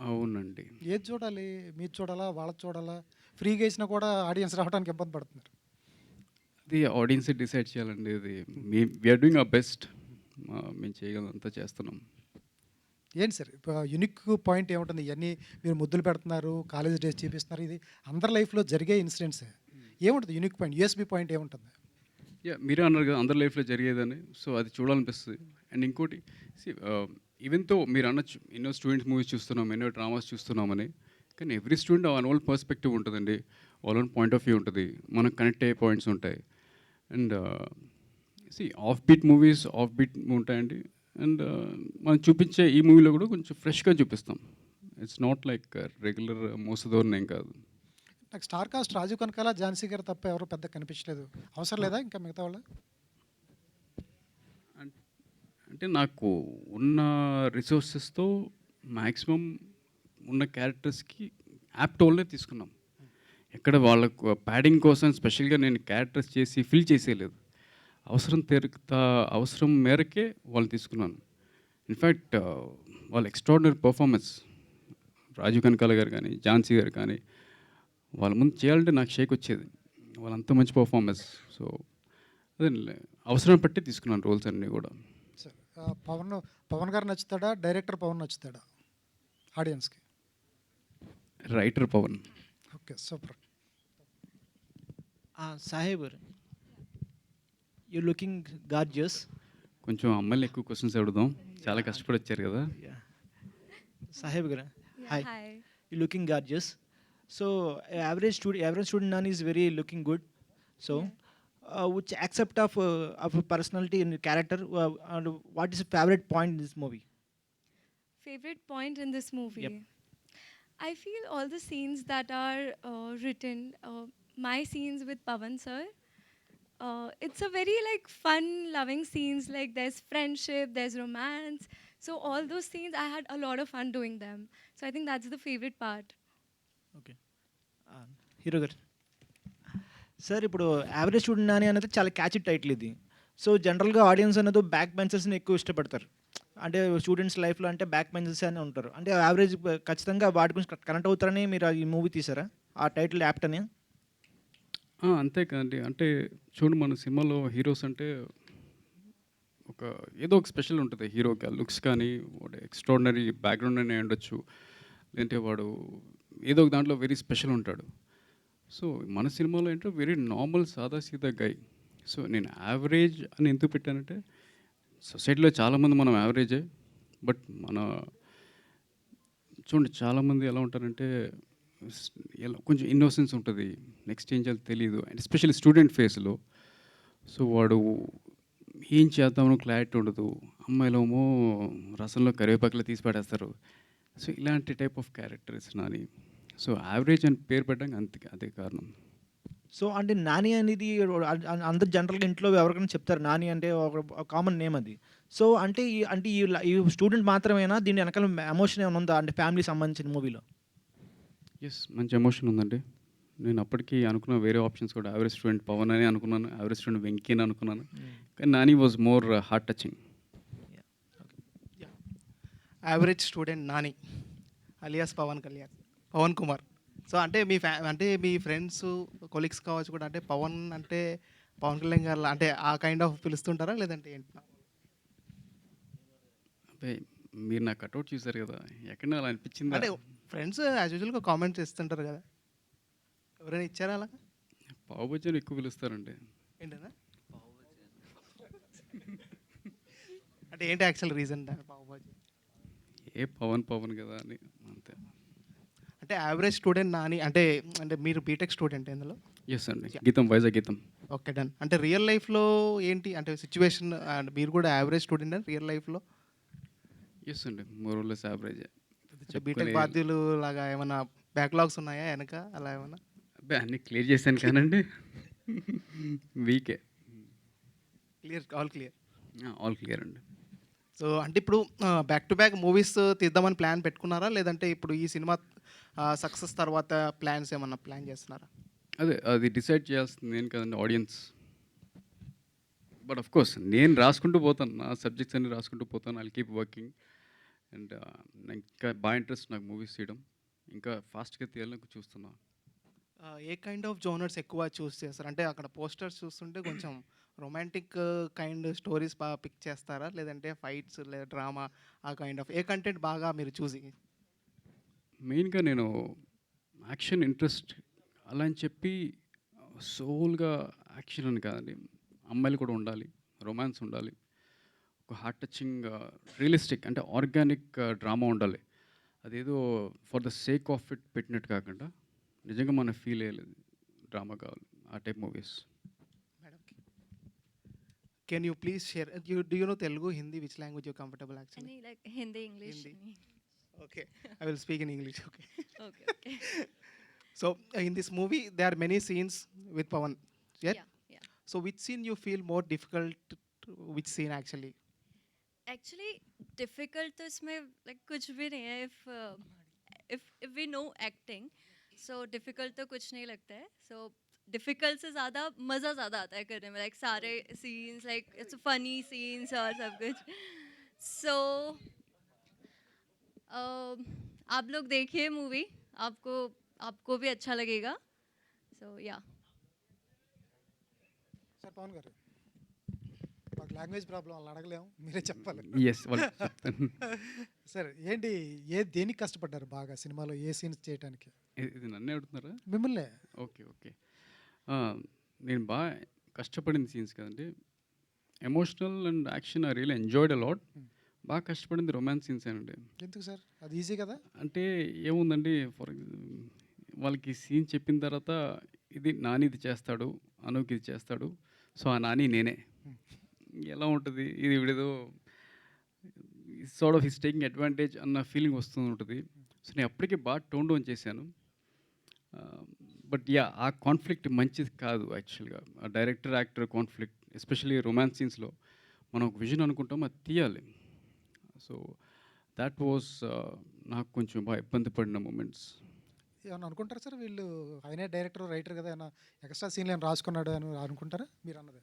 అవునండి. ఏది చూడాలి? మీరు చూడాలా, వాళ్ళకి చూడాలా? ఫ్రీగా వేసినా కూడా ఆడియన్స్ రావడానికి ఇబ్బంది పడుతున్నారు. అది ఆడియన్సే డిసైడ్ చేయాలండి. ఇది వీఆర్ డూయింగ్ అవర్ బెస్ట్, మేము చేయగలంతా చేస్తున్నాం. ఏంటి సార్ యునిక్ పాయింట్ ఏముంటుంది? ఇవన్నీ మీరు ముద్దులు పెడుతున్నారు, కాలేజ్ డేస్ చూపిస్తున్నారు, ఇది అందరి లైఫ్లో జరిగే ఇన్సిడెంట్సే. ఏముంటుంది యూనిక్ పాయింట్, యూఎస్బీ పాయింట్ ఏముంటుంది? మీరే అన్నారు కదా అందరి లైఫ్లో జరిగేదని. సో అది చూడాలనిపిస్తుంది. అండ్ ఇంకోటి ఈవెన్తో మీరు అనొచ్చు ఎన్నో స్టూడెంట్స్ మూవీస్ చూస్తున్నాం, ఎన్నో డ్రామాస్ చూస్తున్నామని. కానీ ఎవ్రీ స్టూడెంట్ వాళ్ళ ఓన్ పర్స్పెక్టివ్ ఉంటుందండి, వాళ్ళ ఓన్ పాయింట్ ఆఫ్ వ్యూ ఉంటుంది, మనకు కనెక్ట్ అయ్యే పాయింట్స్ ఉంటాయి. And off beat movies off beat ఉంటాయండి. అండ్ మనం చూపించే ఈ మూవీలో కూడా కొంచెం ఫ్రెష్గా చూపిస్తాం. ఇట్స్ నాట్ లైక్ రెగ్యులర్ మోసదోరణ ఏం కాదు. నాకు స్టార్ కాస్ట్ రాజీవ్ కనకాల, ఝాన్సీ గారు తప్ప ఎవరు పెద్ద కనిపించలేదు. అవసరం లేదా ఇంకా మిగతా వాళ్ళు? అంటే నాకు ఉన్న రిసోర్సెస్తో మ్యాక్సిమం ఉన్న క్యారెక్టర్స్కి యాప్ట్ వాళ్ళే తీసుకున్నాం. ఎక్కడ వాళ్ళకు ప్యాడింగ్ కోసం స్పెషల్గా నేను క్యారెక్టర్స్ చేసి ఫిల్ చేసేయలేదు. అవసరం మేరకే వాళ్ళు తీసుకున్నాను. ఇన్ఫ్యాక్ట్ వాళ్ళ ఎక్స్ట్రాడినరీ పర్ఫార్మెన్స్, రాజీవ్ కనకాల గారు కానీ ఝాన్సీ గారు కానీ, వాళ్ళ ముందు చేయాలంటే నాకు షేక్ వచ్చేది. వాళ్ళంత మంచి పర్ఫార్మెన్స్. సో అదే అవసరం బట్టి తీసుకున్నాను రోల్స్ అన్నీ కూడా. పవన్ గారు నచ్చుతాడా, డైరెక్టర్ పవన్ నచ్చుతాడా ఆడియన్స్కి? రైటర్ పవన్. Okay, super. సాహెబ్, యూ లుకింగ్ గార్జియస్. కొంచెం అమ్మాయిలు ఎక్కువ క్వశ్చన్స్ అడుగుదాం, చాలా కష్టపడి వచ్చారు కదా. సాహెబ్ గారు, Hi. You looking gorgeous. So average student Nani is very looking good. So which accept of personality and character, and what is your favorite point in this movie? Favorite point in this movie? Yep. I feel all the scenes that are written, my scenes with Pawan sir, it's a very like fun, loving scenes. Like there's friendship, there's romance. So all those scenes, I had a lot of fun doing them. So I think that's the favorite part. Okay, hero గారు. Sir, ఇప్పుడు average student Nani అనేది చాలా catchy title ఇది. So జనరల్గా audience అనేది back బెంచర్స్ని ఎక్కువ ఇష్టపడతారు. అంటే స్టూడెంట్స్ లైఫ్లో అంటే బ్యాక్ బెంచర్స్ అని ఉంటారు. అంటే యావరేజ్ ఖచ్చితంగా వాటి గురించి కనెక్ట్ అవుతారని మీరు ఈ మూవీ తీసారా? ఆ టైటిల్ యాప్ట్ అని? అంతే కదండి. అంటే చూడండి, మన సినిమాలో హీరోస్ అంటే ఒక ఏదో ఒక స్పెషల్ ఉంటుంది హీరోకి. లుక్స్ కానీ, వాడు ఎక్స్ట్రాడినరీ బ్యాక్గ్రౌండ్ అని ఉండొచ్చు, లేదంటే వాడు ఏదో ఒక దాంట్లో వెరీ స్పెషల్ ఉంటాడు. సో మన సినిమాలో ఏంటో వెరీ నార్మల్ సాదాసీదా గై. సో నేను యావరేజ్ అని ఎందుకు పెట్టానంటే, సొసైటీలో చాలామంది మనం యావరేజే. బట్ మన చూడండి, చాలామంది ఎలా ఉంటారంటే ఎలా కొంచెం ఇన్నోసెన్స్ ఉంటుంది, నెక్స్ట్ ఏం చేయాలో తెలియదు. అండ్ ఎస్పెషల్లీ స్టూడెంట్ ఫేస్లో. సో వాడు ఏం చేద్దామని క్లారిటీ ఉండదు. అమ్మాయిలేమో రసంలో కరివేపాకులు తీసి పడేస్తారు. సో ఇలాంటి type of characters Nani. So average అని పేరు పెట్టడానికి అదే కారణం. సో అంటే నాని అనేది అందరు జనరల్గా ఇంట్లో ఎవరికైనా చెప్తారు నాని అంటే ఒక కామన్ నేమ్ అది. సో అంటే ఈ స్టూడెంట్ మాత్రమేనా, దీని వెనకాల ఎమోషన్ ఏమైనా ఉందా అంటే ఫ్యామిలీ సంబంధించిన మూవీలో? ఎస్, మంచి ఎమోషన్ ఉందండి. నేను అప్పటికి అనుకున్న వేరే ఆప్షన్స్ కూడా. యావరేజ్ స్టూడెంట్ పవన్ అని అనుకున్నాను, యావరేజ్ స్టూడెంట్ వెంకీ అని అనుకున్నాను. కానీ Nani was more heart touching. Average student Nani alias Pavan Kumar. So అంటే మీ ఫ్రెండ్స్, కొలీగ్స్ కావచ్చు కూడా అంటే పవన్ కళ్యాణ్ గారు అంటే ఆ కైండ్ ఆఫ్ పిలుస్తుంటారా, లేదంటే ఏంటి? అదే మీరు నా కట్అవుట్ చూసారు కదా, ఎక్కడ అలా అనిపించింది. అంటే ఫ్రెండ్స్ యాజ్ యూజువల్గా కామెంట్స్ ఇస్తుంటారు కదా, ఎవరైనా ఇచ్చారా అలా? పావుబజ్జీని ఎక్కువ పిలుస్తారండి. ఏంటన్నా అంటే ఏంటి యాక్చువల్ రీజన్ పావుబజ్జీ? ఏ పవన్ కదా అని అంతే. అంటే యావరేజ్ స్టూడెంట్ నాని అంటే మీరు బీటెక్ స్టూడెంట్ ఇందులో? ఎస్ అండి, గీతం, వైజాగ్ గీతం. Okay, done. అంటే రియల్ లైఫ్లో ఏంటి అంటే సిచ్యువేషన్, మీరు కూడా యావరేజ్ స్టూడెంట్ అని రియల్ లైఫ్లో? ఎస్ అండి, మోర్లెస్ యావరేజ్. బీటెక్ బాధ్యులు లాగా ఏమైనా బ్యాక్లాగ్స్ ఉన్నాయా వెనక, అలా ఏమైనా? అబ్బాయి అన్నీ క్లియర్ చేశాను కానండి, వీకే. ఆల్ క్లియర్ అండి. సో అంటే ఇప్పుడు బ్యాక్ టు బ్యాక్ మూవీస్ తీద్దామని ప్లాన్ పెట్టుకున్నారా, లేదంటే ఇప్పుడు ఈ సినిమా సక్సెస్ తర్వాత ప్లాన్స్ ఏమన్నా ప్లాన్ చేస్తున్నారా? అదే అది డిసైడ్ చేయాల్సింది నేను కదండి, ఆడియన్స్. బట్ ఆఫ్ కోర్స్ నేను రాసుకుంటూ పోతాను, నా సబ్జెక్ట్స్ అన్ని రాసుకుంటూ పోతాను. I'll keep working. అండ్ ఇంకా బాగా ఇంట్రెస్ట్ నాకు మూవీస్ చేయడం, ఇంకా ఫాస్ట్గా తీయాలని చూస్తున్నా. ఏ కైండ్ ఆఫ్ జోనర్స్ ఎక్కువ చూస్ చేస్తారు? అంటే అక్కడ పోస్టర్స్ చూస్తుంటే కొంచెం రొమాంటిక్ కైండ్ స్టోరీస్ బాగా పిక్ చేస్తారా, లేదంటే ఫైట్స్ లేదా డ్రామా, ఆ కైండ్ ఆఫ్ ఏ కంటెంట్ బాగా మీరు చూసి? మెయిన్గా నేను యాక్షన్ ఇంట్రెస్ట్ అలా అని చెప్పి సోల్గా యాక్షన్ అని కాదండి. అమ్మాయిలు కూడా ఉండాలి, రొమాన్స్ ఉండాలి, ఒక హార్ట్ టచింగ్ రియలిస్టిక్ అంటే ఆర్గానిక్ డ్రామా ఉండాలి. అదేదో for the sake of it పెట్టినట్టు కాకుండా నిజంగా మనం ఫీల్ అయ్యేది డ్రామా కావాలి, ఆ type movies. Can you please share? Do you know Telugu, Hindi? Which language you're comfortable actually? Any like Hindi, English. Hindi. Okay, I will speak in English. Okay. Okay, okay. So in this movie, there are many scenes with Pawan. Yeah, yeah. So which scene you feel more difficult? Which scene actually? Actually, difficult तो इसमें like कुछ भी नहीं है. If we know acting, so difficult तो कुछ नहीं लगता है. So difficult से ज़्यादा मज़ा ज़्यादा आता है करने में. Like सारे scenes, like it's funny scenes और सब कुछ. So आप लोग देखिए मूवी, आपको भी अच्छा लगेगा. So yeah. సార్ పవన్ గారు, మాకు లాంగ్వేజ్ ప్రాబ్లం వాళ్ళు అడగలేము, మీరే చెప్పాలి. ఎస్ వాళ్ళు చెప్తాను. సార్ ఏంటి, దేనికి కష్టపడ్డారు బాగా సినిమాలో, ఏ సీన్స్ చేయడానికి? ఇది నన్నే అడుగుతున్నారా? మిమ్మల్నే. Okay okay. నేను బాగా కష్టపడిన సీన్స్ కదండి, emotional and action I really enjoyed a lot. బాగా కష్టపడింది రొమాన్స్ సీన్స్ అండి. ఎందుకు సార్, అది ఈజీ కదా? అంటే ఏముందండి, వాళ్ళకి సీన్ చెప్పిన తర్వాత ఇది నాని ఇది చేస్తాడు, అనుకి ఇది చేస్తాడు, సో ఆ నాని నేనే, ఎలా ఉంటుంది ఇది విడేదో sort of his taking advantage అన్న ఫీలింగ్ వస్తూ ఉంటుంది. సో నేను అప్పటికే బాగా టోన్ డౌన్ చేశాను. బట్ యా, ఆ కాన్ఫ్లిక్ట్ మంచిది కాదు యాక్చువల్గా. ఆ director actor conflict, especially romance సీన్స్లో మనం ఒక విజన్ అనుకుంటాం, అది తీయాలి. సో దాట్ వాజ్ నాకు కొంచెం బాగా ఇబ్బంది పడిన మూమెంట్స్. ఏమన్నా అనుకుంటారా సార్, వీళ్ళు ఆయనే డైరెక్టర్ రైటర్ కదా, ఏమైనా ఎక్స్ట్రా సీన్లు ఏమైనా రాసుకున్నాడు అని అనుకుంటారా మీరు అన్నది?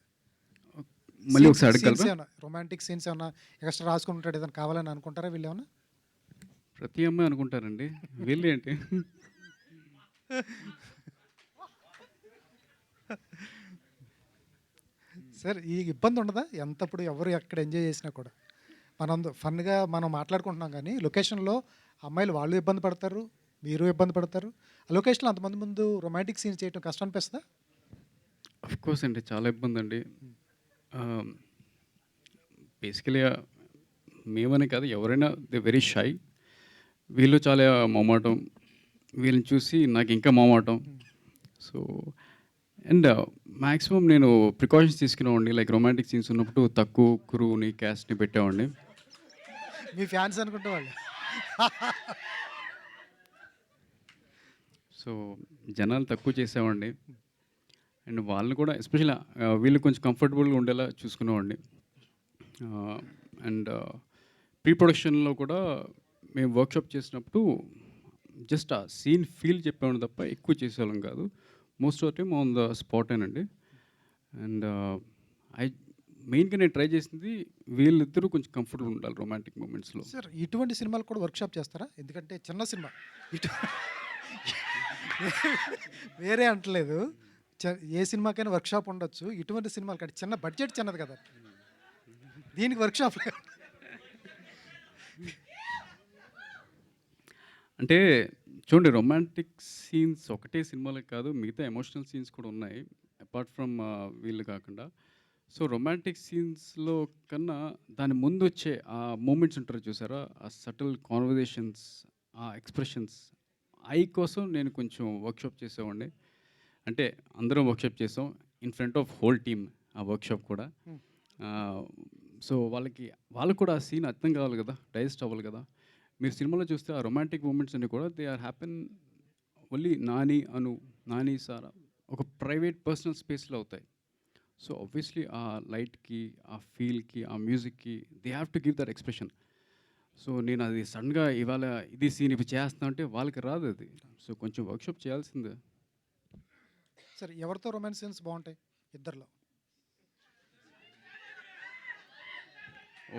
మళ్ళీ ఒకసారి అడగలరా? రొమాంటిక్ సీన్స్ ఏమన్నా ఎక్స్ట్రా రాసుకుంటాడు ఏదైనా కావాలని అనుకుంటారా వీళ్ళు ఏమన్నా? ప్రతి అమ్మాయి అనుకుంటారండి, వీళ్ళు ఏంటి? సార్ ఈ ఇబ్బంది ఉండదా ఎంతప్పుడు ఎవరు ఎక్కడ ఎంజాయ్ చేసినా కూడా? మనం ఫన్గా మనం మాట్లాడుకుంటున్నాం కానీ లొకేషన్లో అమ్మాయిలు వాళ్ళు ఇబ్బంది పడతారు, మీరు ఇబ్బంది పడతారు. ఆ లొకేషన్లో అంతమంది ముందు రొమాంటిక్ సీన్ చేయడం కష్టం అనిపిస్తుందా? అఫ్ కోర్స్ అండి, చాలా ఇబ్బంది అండి. బేసికలీగా మేమని కాదు, ఎవరైనా దే వెరీ షై. వీళ్ళు చాలా మొమాటం, వీళ్ళని చూసి నాకు ఇంకా మొమాటం. సో అండ్ మ్యాక్సిమం నేను ప్రికాషన్స్ తీసుకునేవాడిని, లైక్ రొమాంటిక్ సీన్స్ ఉన్నప్పుడు తక్కువ క్రూని క్యాస్ట్ని పెట్టేవాడిని. మీ ఫ్యాన్స్ అనుకుంటే వాళ్ళు. సో జనాలు తక్కువ చేసేవాడిని, అండ్ వాళ్ళని కూడా ఎస్పెషల్లీ వీళ్ళు కొంచెం కంఫర్టబుల్గా ఉండేలా చూసుకునేవాడిని. అండ్ ప్రీ ప్రొడక్షన్లో కూడా మేము వర్క్షాప్ చేసినప్పుడు జస్ట్ ఆ సీన్ ఫీల్ చెప్పేవాడిని తప్ప ఎక్కువ చేసేవాళ్ళం కాదు. Most of time on the spot అండి. అండ్ మెయిన్గా నేను ట్రై చేసింది వీళ్ళిద్దరూ కొంచెం కంఫర్టబుల్ ఉండాలి రొమాంటిక్ మూమెంట్స్లో. సార్ ఇటువంటి సినిమాలు కూడా వర్క్షాప్ చేస్తారా? ఎందుకంటే చిన్న సినిమా వేరే అంటలేదు, ఏ సినిమాకైనా వర్క్షాప్ ఉండొచ్చు, ఇటువంటి సినిమాలు కంటే చిన్న బడ్జెట్ చిన్నది కదా, దీనికి వర్క్షాప్. అంటే చూడండి, రొమాంటిక్ సీన్స్ ఒకటే సినిమాలకు కాదు, మిగతా ఎమోషనల్ సీన్స్ కూడా ఉన్నాయి అపార్ట్ ఫ్రమ్ వీళ్ళు కాకుండా. సో రొమాంటిక్ సీన్స్లో కన్నా దాని ముందు వచ్చే ఆ మూమెంట్స్ ఉంటారు చూసారా, ఆ సటిల్ కాన్వర్జేషన్స్, ఆ ఎక్స్ప్రెషన్స్, అవి కోసం నేను కొంచెం వర్క్షాప్ చేసేవాడిని. అంటే అందరం వర్క్షాప్ చేసాం in front of whole team ఆ వర్క్షాప్ కూడా. సో వాళ్ళకు కూడా ఆ సీన్ అర్థం కావాలి కదా, డైజెస్ట్ అవ్వాలి కదా. మీరు సినిమాలో చూస్తే ఆ రొమాంటిక్ మూమెంట్స్ అన్ని కూడా they are happen only Nani, Anu, Nani, Sara ఒక ప్రైవేట్ పర్సనల్ స్పేస్లో అవుతాయి. సో ఆబ్వియస్లీ ఆ లైట్కి, ఆ ఫీల్కి, ఆ మ్యూజిక్కి they have to give that expression. So నేను అది సడన్గా ఇవాళ ఇది సీన్ ఇప్పుడు చేస్తున్నా అంటే వాళ్ళకి రాదు అది. సో కొంచెం వర్క్షాప్ చేయాల్సిందే. సార్ ఎవరితో రొమాన్స్ సీన్స్ బాగుంటాయి ఇద్దరిలో?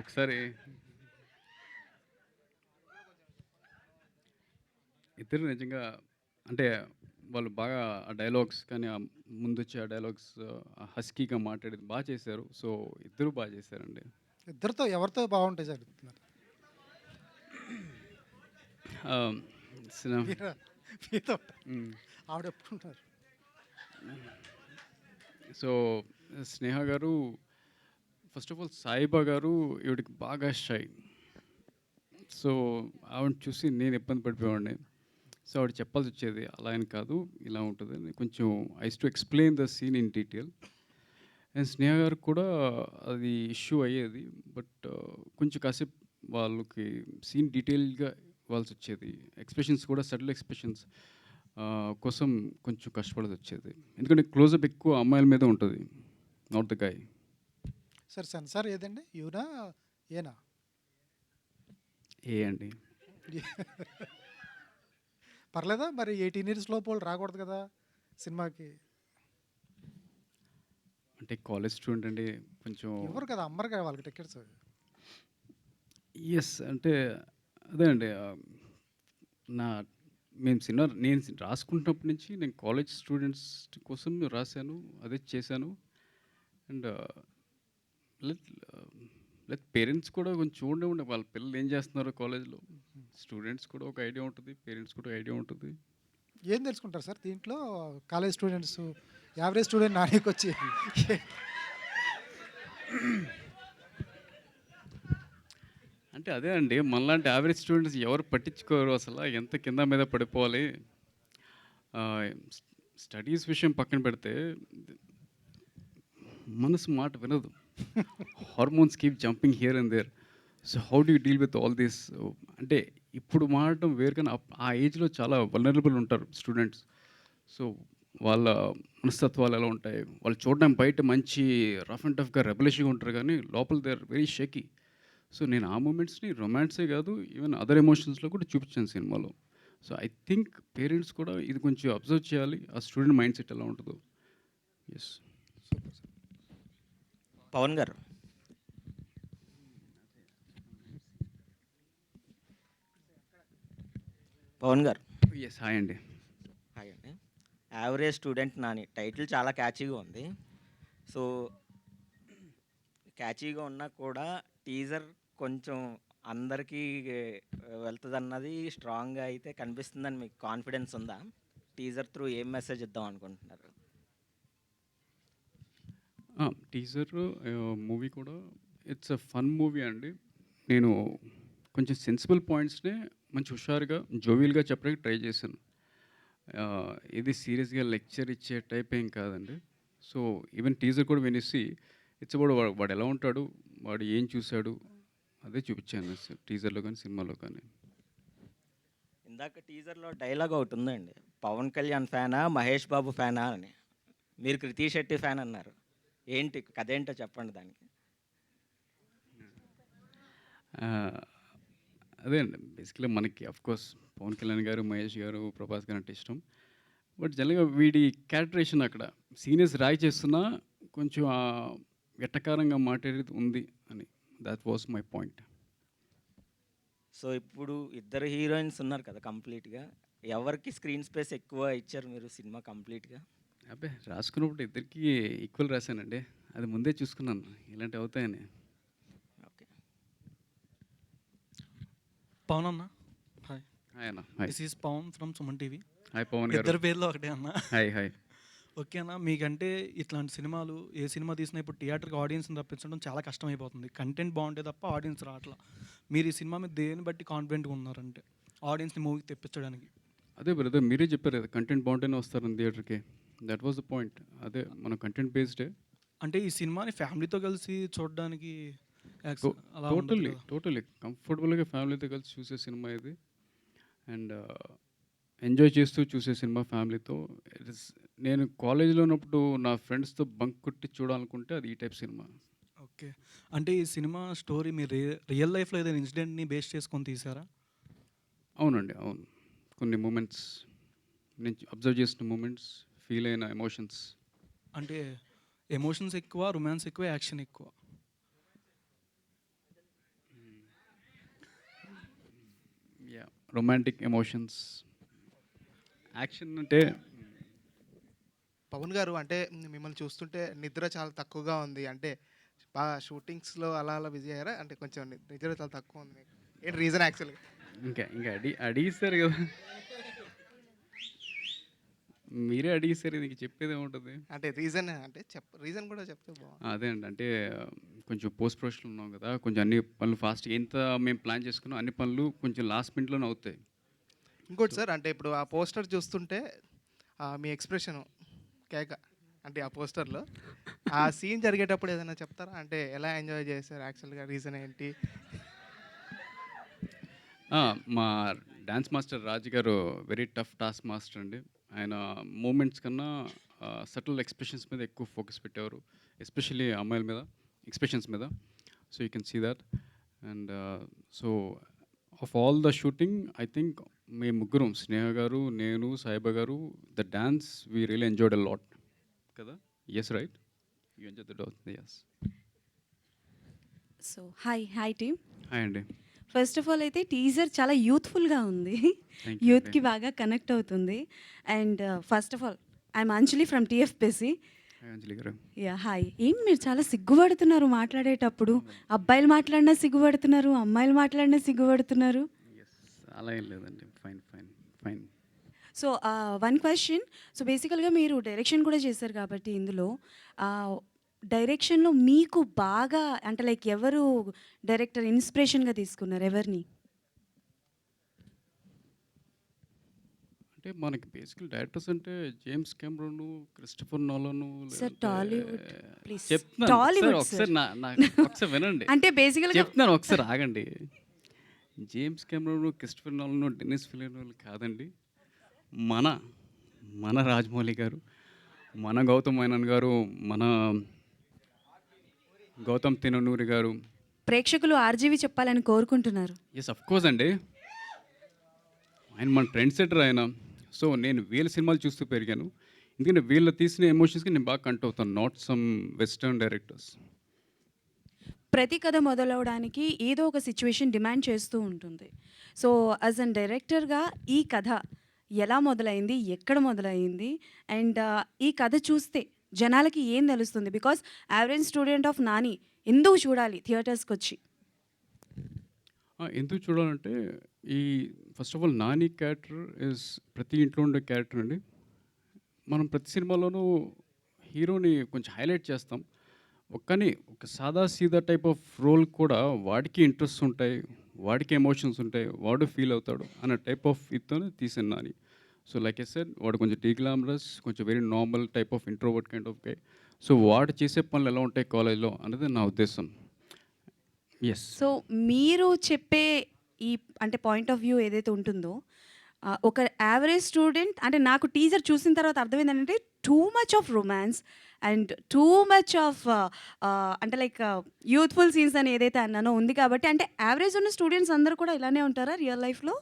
ఒకసారి ఇద్దరు నిజంగా అంటే వాళ్ళు బాగా ఆ డైలాగ్స్ కానీ ఆ ముందు వచ్చే ఆ డైలాగ్స్ హస్కీగా మాట్లాడేది బాగా చేశారు. సో ఇద్దరు బాగా చేశారండి. ఇద్దరితో ఎవరితో బాగుంటాయి సార్? సినిమా మీతో ఆవిడ ఎప్పుడున్నారు? సో స్నేహ గారు ఫస్ట్ ఆఫ్ ఆల్ సాయిబా గారు ఈవిడికి బాగా షై. సో ఆవిడని చూసి నేను ఇబ్బంది పడిపోయేవాడిని. సో ఆవిడ చెప్పాల్సి వచ్చేది అలా అని కాదు ఇలా ఉంటుంది అని కొంచెం I to explain the scene in detail. And Sneha గారికి కూడా అది ఇష్యూ అయ్యేది. బట్ కొంచెం కాసేపు వాళ్ళకి సీన్ డీటెయిల్గా ఇవ్వాల్సి వచ్చేది. ఎక్స్ప్రెషన్స్ కూడా సటిల్ ఎక్స్ప్రెషన్స్ కోసం కొంచెం కష్టపడాల్సి వచ్చేది. ఎందుకంటే క్లోజప్ ఎక్కువ అమ్మాయిల మీద ఉంటుంది, not the guy. Sir censor ఏదండి, యూనా ఏనా? ఏ అండి. పర్లేదా మరి? 18 ఇయర్స్ లోపు వాళ్ళు రాకూడదు కదా సినిమాకి? అంటే కాలేజ్ స్టూడెంట్ అండి, కొంచెం ఎవరు కదా, అమ్మరు కదా వాళ్ళకి టికెట్స్. ఎస్ అంటే అదే అండి. నా నేను రాసుకుంటున్నప్పటి నుంచి నేను కాలేజ్ స్టూడెంట్స్ కోసం రాశాను, అదే చేశాను. అండ్ లైక్ పేరెంట్స్ కూడా కొంచెం చూడండి వాళ్ళ పిల్లలు ఏం చేస్తున్నారో కాలేజ్లో. స్టూడెంట్స్ కూడా ఒక ఐడియా ఉంటుంది, పేరెంట్స్ కూడా ఐడియా ఉంటుంది. ఏం తెలుసుకుంటారు సార్ దీంట్లో? కాలేజ్ స్టూడెంట్స్ యావరేజ్ స్టూడెంట్ నానికి వచ్చి అంటే అదే అండి, మనలాంటి యావరేజ్ స్టూడెంట్స్ ఎవరు పట్టించుకోరు అసలు. ఎంత కింద మీద పడిపోవాలి. స్టడీస్ విషయం పక్కన పెడితే మనసు మాట వినదు. Hormones keep jumping here and there. So how do you deal with all this? అంటే ఇప్పుడు మాడటం వేరు, కానీ ఆ ఏజ్లో చాలా వల్నరబుల్ ఉంటారు స్టూడెంట్స్. సో వాళ్ళ మనస్తత్వాలు ఎలా ఉంటాయి, వాళ్ళు చూడడానికి బయట మంచి రఫ్ అండ్ టఫ్గా రెబలిష్గా ఉంటారు, కానీ లోపల they are very shaky. So నేను ఆ మూమెంట్స్ని రొమాన్సే కాదు, ఈవెన్ అదర్ ఎమోషన్స్లో కూడా చూపించాను సినిమాలో. సో ఐ థింక్ పేరెంట్స్ కూడా ఇది కొంచెం అబ్జర్వ్ చేయాలి, ఆ స్టూడెంట్ మైండ్ సెట్ ఎలా ఉంటుందో. ఎస్. పవన్ గారు, పవన్ గారు. ఎస్, హాయ్ అండి. హాయ్ అండి. యావరేజ్ స్టూడెంట్ నాని టైటిల్ చాలా క్యాచీగా ఉంది. సో క్యాచీగా ఉన్నా కూడా టీజర్ కొంచెం అందరికీ వెళ్తుంది అన్నది స్ట్రాంగ్గా అయితే కనిపిస్తుందని మీకు కాన్ఫిడెన్స్ ఉందా? టీజర్ త్రూ ఏం మెసేజ్ ఇద్దాం అనుకుంటున్నారు? టీజర్ మూవీ కూడా ఇట్స్ అ ఫన్ మూవీ అండి. నేను కొంచెం సెన్సిబుల్ పాయింట్స్నే మంచి హుషారుగా జోవియల్గా చెప్పడానికి ట్రై చేశాను. ఇది సీరియస్గా లెక్చర్ ఇచ్చే టైప్ ఏం కాదండి. సో ఈవెన్ టీజర్ కూడా వినేసి ఇట్స్ అబౌట్ వాడు ఎలా ఉంటాడు, వాడు ఏం చూశాడు, అదే చూపించాను టీజర్లో కానీ సినిమాలో కానీ. ఇందాక టీజర్లో డైలాగ్ ఒకటి ఉందండి, పవన్ కళ్యాణ్ ఫ్యానా మహేష్ బాబు ఫ్యానా అని. మీరు కృతి శెట్టి ఫ్యాన్ అన్నారు, ఏంటి కథ ఏంటో చెప్పండి దానికి. అదే అండి, బేసిక్గా మనకి అఫ్కోర్స్ పవన్ కళ్యాణ్ గారు, మహేష్ గారు, ప్రభాస్ గారు అంటే ఇష్టం. బట్ జనరల్గా వీడి క్యారెక్టరేషన్ అక్కడ సీనియర్స్ రాయి చేస్తున్నా కొంచెం వెట్టకారంగా మాట్లాడేది ఉంది అని. That was my point. So ఇప్పుడు ఇద్దరు హీరోయిన్స్ ఉన్నారు కదా కంప్లీట్గా, ఎవరికి స్క్రీన్ స్పేస్ ఎక్కువ ఇచ్చారు మీరు సినిమా కంప్లీట్గా? అబ్బే రాసుకున్నప్పుడు ఇద్దరికి ఈక్వల్ రాశానండి, అది ముందే చూసుకున్నాను ఇలాంటివి అవుతాయని. ఓకే. పవన్ అన్న, హాయ్. హాయ్ అన్న. Hi. This is Pavan from Suman TV. Hi Pavan garu. ఇద్దరు పేర్లు ఒకటే అన్న. Hi hi. ఓకే అన్న, మీకంటే ఇట్లాంటి సినిమాలు ఏ సినిమా తీసినా ఇప్పుడు థియేటర్కి ఆడియన్స్ని రప్పించడం చాలా కష్టమైపోతుంది. కంటెంట్ బాగుంటే తప్ప ఆడియన్స్ రావట్లా. మీరు ఈ సినిమా మీద దేని బట్టి కాన్ఫిడెంట్గా ఉన్నారంటే ఆడియన్స్ని మూవీకి తెప్పించడానికి? అదే బ్రదర్, మీరే చెప్పారు కదా కంటెంట్ బాగుంటేనే వస్తారు థియేటర్కి. That was the point. అదే మన కంటెంట్ బేస్డే. అంటే ఈ సినిమాని ఫ్యామిలీతో కలిసి చూడడానికి అలా టోటల్లీ కంఫర్టబుల్గా ఫ్యామిలీతో కలిసి చూసే సినిమా ఇది. అండ్ ఎంజాయ్ చేస్తూ చూసే సినిమా ఫ్యామిలీతో. నేను కాలేజీలో ఉన్నప్పుడు నా ఫ్రెండ్స్తో బంక్ కొట్టి చూడాలనుకుంటే అది ఈ టైప్ సినిమా. ఓకే. అంటే ఈ సినిమా స్టోరీ మీరు రియల్ లైఫ్లో ఏదైనా ఇన్సిడెంట్ని బేస్ చేసుకొని తీసారా? అవునండి, అవును. కొన్ని మూమెంట్స్, నేను అబ్జర్వ్ చేసిన మూమెంట్స్, ఫీల్ అయిన ఎమోషన్స్. అంటే ఎమోషన్స్ ఎక్కువ, రొమాన్స్ ఎక్కువ, యాక్షన్ ఎక్కువ? Yeah, romantic emotions. యాక్షన్ అంటే పవన్ గారు, అంటే మిమ్మల్ని చూస్తుంటే నిద్ర చాలా తక్కువగా ఉంది. అంటే బాగా షూటింగ్స్లో అలా అలా బిజీ అయ్యారా? అంటే కొంచెం నిద్ర చాలా తక్కువ ఉంది మీకు, ఏంటి రీజన్ యాక్చువల్గా? ఇంకా అడిగిస్తారు కదా. మీరే అడిగేసారు ఇంక చెప్పేదేముంటది? అంటే రీజన్ కూడా చెప్తే బాగుంది. అదే అండి. అంటే కొంచెం పోస్ట్ ప్రొడక్షన్‌లో ఉన్నాం కదా! కొంచెం అన్ని పనులు ఫాస్ట్‌గా ఎంత మేము ప్లాన్ చేసుకున్నాం అన్ని పనులు కొంచెం లాస్ట్ మినిట్‌లోనే అవుతాయి. ఇంకోటి సార్, అంటే ఇప్పుడు ఆ పోస్టర్ చూస్తుంటే మీ ఎక్స్ప్రెషన్ కేక, అంటే ఆ పోస్టర్‌లో ఆ సీన్ జరిగేటప్పుడు ఏదైనా చెప్తారా? అంటే ఎలా ఎంజాయ్ చేశారు యాక్చువల్‌గా, రీజన్ ఏంటి? మా డాన్స్ మాస్టర్ రాజు గారు వెరీ టఫ్ టాస్క్ మాస్టర్ అండి. ఆయన మూమెంట్స్ కన్నా సటిల్ ఎక్స్‌ప్రెషన్స్ మీద ఎక్కువ ఫోకస్ పెట్టేవారు. ఎస్పెషల్లీ అమ్మాయిల మీద ఎక్స్‌ప్రెషన్స్ మీద. So you can see that. And so of all the shooting I think మేము ముగ్గురం స్నేహ గారు, నేను, సాయిబా గారు the dance we really enjoyed a lot కదా! Yes right? You enjoy the dance yes. So hi team. Hi అండి. First of all అయితే teaser చాలా యూత్ఫుల్గా ఉంది. థ్యాంక్ యూ యూత్కి అండి. బాగా కనెక్ట్ అవుతుంది. And first of all I'm Anjali from TFPC. Hi Anjali గారు. హాయ్. ఏం మీరు చాలా సిగ్గుపడుతున్నారు మాట్లాడేటప్పుడు? అబ్బాయిలు మాట్లాడినా సిగ్గుపడుతున్నారు, అమ్మాయిలు మాట్లాడినా సిగ్గుపడుతున్నారు. అలా ఏం లేదండి. Fine fine fine. So one question. So బేసికల్గా మీరు డైరెక్షన్ కూడా చేశారు కాబట్టి ఇందులో డైరెక్షన్లో మీకు బాగా అంటే లైక్ ఎవరు డైరెక్టర్ ఇన్స్పిరేషన్గా తీసుకున్నారు ఎవరిని? అంటే మనకి బేసికల్ డైరెక్టర్స్ అంటే జేమ్స్ కెమెరాను, క్రిస్టఫర్ నోలను సార్ టాలీవుడ్ ప్లీజ్. చెప్తున్నాను. టాలీవుడ్ ఒకసారి ఒకసారి వినండి. అంటే బేసికల్గా చెప్తున్నాను ఒకసారి ఆగండి. జేమ్స్ కెమెరాను, క్రిస్టఫర్ నోలను, డెనిస్ విల్లేనోవ్ కాదండి. మన మన రాజమౌళి గారు, మన గౌతమ్ మేనన్ గారు, మన గౌతమ్ తిననూరి గారు. ప్రేక్షకులు ఆర్జీవి చెప్పాలని కోరుకుంటున్నారు. ఎస్ అఫ్ కోర్స్ అండి. ఆయన మన ట్రెండ్ సెటర్ ఆయన. సో నేను వీళ్ళ సినిమాలు చూస్తూ పెరిగాను. ఎందుకంటే వీళ్ళు తీసిన ఎమోషన్స్కి నేను బాగా కనెక్ట్ అవుతాను. Not some western directors. ప్రతి కథ మొదలవడానికి ఏదో ఒక సిచ్యువేషన్ డిమాండ్ చేస్తూ ఉంటుంది. సో యాజ్ అన్ డైరెక్టర్గా ఈ కథ ఎలా మొదలైంది, ఎక్కడ మొదలైంది, అండ్ ఈ కథ చూస్తే జనాలకి ఏం తెలుస్తుంది? Because average student of Nani ఎందుకు చూడాలి థియేటర్స్కి వచ్చి? ఎందుకు చూడాలంటే ఈ first of all Nani character is ప్రతి ఇంట్లో ఉండే క్యారెక్టర్ అండి. మనం ప్రతి సినిమాలోనూ హీరోని కొంచెం హైలైట్ చేస్తాం. కానీ ఒక సాదా సీదా టైప్ ఆఫ్ రోల్ కూడా వాడికి ఇంట్రెస్ట్ ఉంటాయి, వాడికి ఎమోషన్స్ ఉంటాయి, వాడు ఫీల్ అవుతాడు అన్న టైప్ ఆఫ్ ఇతోనే తీసాను Nani. So like I said వాడు కొంచెం డీగ్లామరస్, కొంచెం very normal type of introvert kind of guy. So వాడు చేసే పనులు ఎలా ఉంటాయి కాలేజ్లో అనేది నా ఉద్దేశం. ఎస్. సో మీరు చెప్పే ఈ అంటే పాయింట్ ఆఫ్ వ్యూ ఏదైతే ఉంటుందో ఒక యావరేజ్ స్టూడెంట్ అంటే నాకు టీజర్ చూసిన తర్వాత అర్థమైంది ఏంటంటే too much of romance and too much of అంటే లైక్ యూత్ఫుల్ సీన్స్ అని ఏదైతే అన్నానో ఉంది. కాబట్టి అంటే యావరేజ్ ఉన్న స్టూడెంట్స్ అందరూ కూడా ఇలానే ఉంటారా రియల్ లైఫ్లో?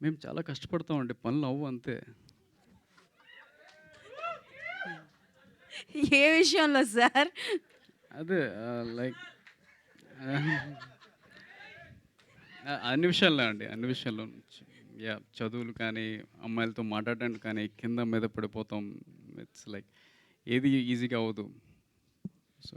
మేము చాలా కష్టపడతామండి, పనులు అవ్వు అంతే. ఏ విషయంలో సార్? అదే లైక్ అన్ని విషయాల్లో అండి, అన్ని విషయాల్లో యా చదువులు కానీ, అమ్మాయిలతో మాట్లాడడానికి కానీ కింద మీద పడిపోతాం. ఇట్స్ లైక్ ఏది ఈజీగా అవ్వదు. సో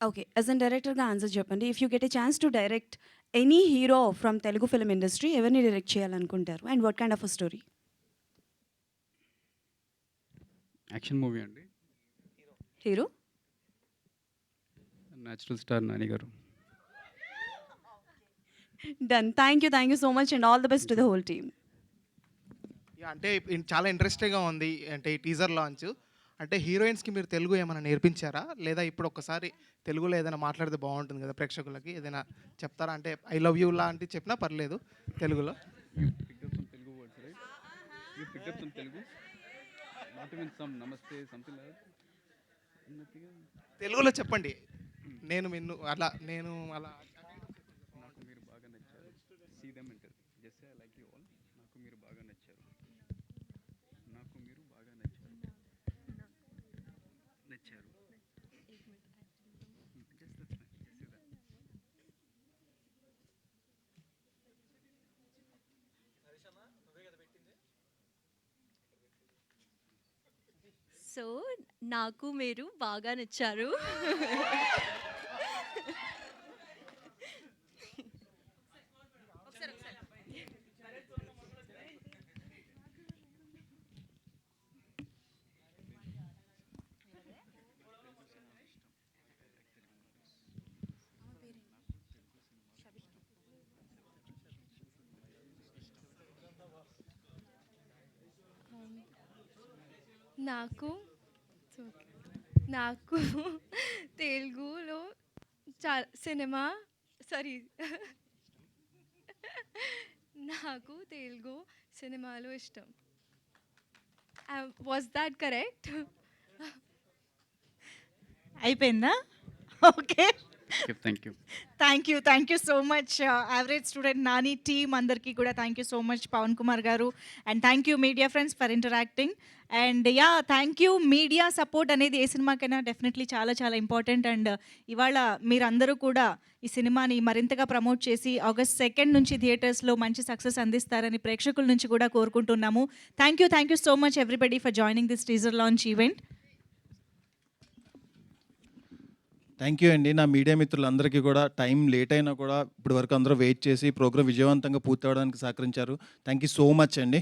ఓకే, యాజ్ అన్ డైరెక్టర్గా ఆన్సర్ చెప్పండి. If you get a chance to direct any hero from Telugu film industry ఎవరిని డైరెక్ట్ చేయాలనుకుంటారు and what kind of a story? Action movie అండి. హీరో న్యాచురల్ స్టార్ నాని గారు. Done. Thank you so much and all the best to the whole team. అంటే చాలా ఇంట్రెస్టింగ్గా ఉంది అంటే ఈ టీజర్ లాంచ్. అంటే హీరోయిన్స్కి మీరు తెలుగు ఏమైనా నేర్పించారా, లేదా ఇప్పుడు ఒక్కసారి తెలుగులో ఏదైనా మాట్లాడితే బాగుంటుంది కదా ప్రేక్షకులకి, ఏదైనా చెప్తారా? అంటే ఐ లవ్ యూ లాంటివి చెప్పినా పర్లేదు తెలుగులో. తెలుగులో చెప్పండి. నేను మిన్ను అలా నేను అలా నాకు మీరు బాగా నచ్చారు. See them inter just I like you all. నాకు మీరు బాగా నచ్చారు. నాకు మీరు బాగా నచ్చారు. నచ్చారు. సో నాకు మీరు బాగా నచ్చారు. నాకు నాకు తెలుగులో సినిమా సారీ నాకు తెలుగు సినిమాలు ఇష్టం. Was that correct? అయిపోయిందా? Okay. Thank you so much average student Nani team అందరికీ కూడా thank you so much Pavan Kumar గారు. And thank you media friends for interacting. And thank you. Media support అనేది ఏ సినిమాకైనా డెఫినెట్లీ చాలా చాలా ఇంపార్టెంట్. అండ్ ఇవాళ మీరందరూ కూడా ఈ సినిమాని మరింతగా ప్రమోట్ చేసి August 2 నుంచి థియేటర్స్లో మంచి సక్సెస్ అందిస్తారని ప్రేక్షకుల నుంచి కూడా కోరుకుంటున్నాము. Thank you so much everybody for joining this teaser launch event. Thank you అండి. నా మీడియా మిత్రులందరికీ కూడా టైం లేట్ అయినా కూడా ఇప్పటి వరకు అందరూ వెయిట్ చేసి ప్రోగ్రామ్ విజయవంతంగా పూర్తి అవడానికి సహకరించారు. థ్యాంక్ యూ సో మచ్ అండి.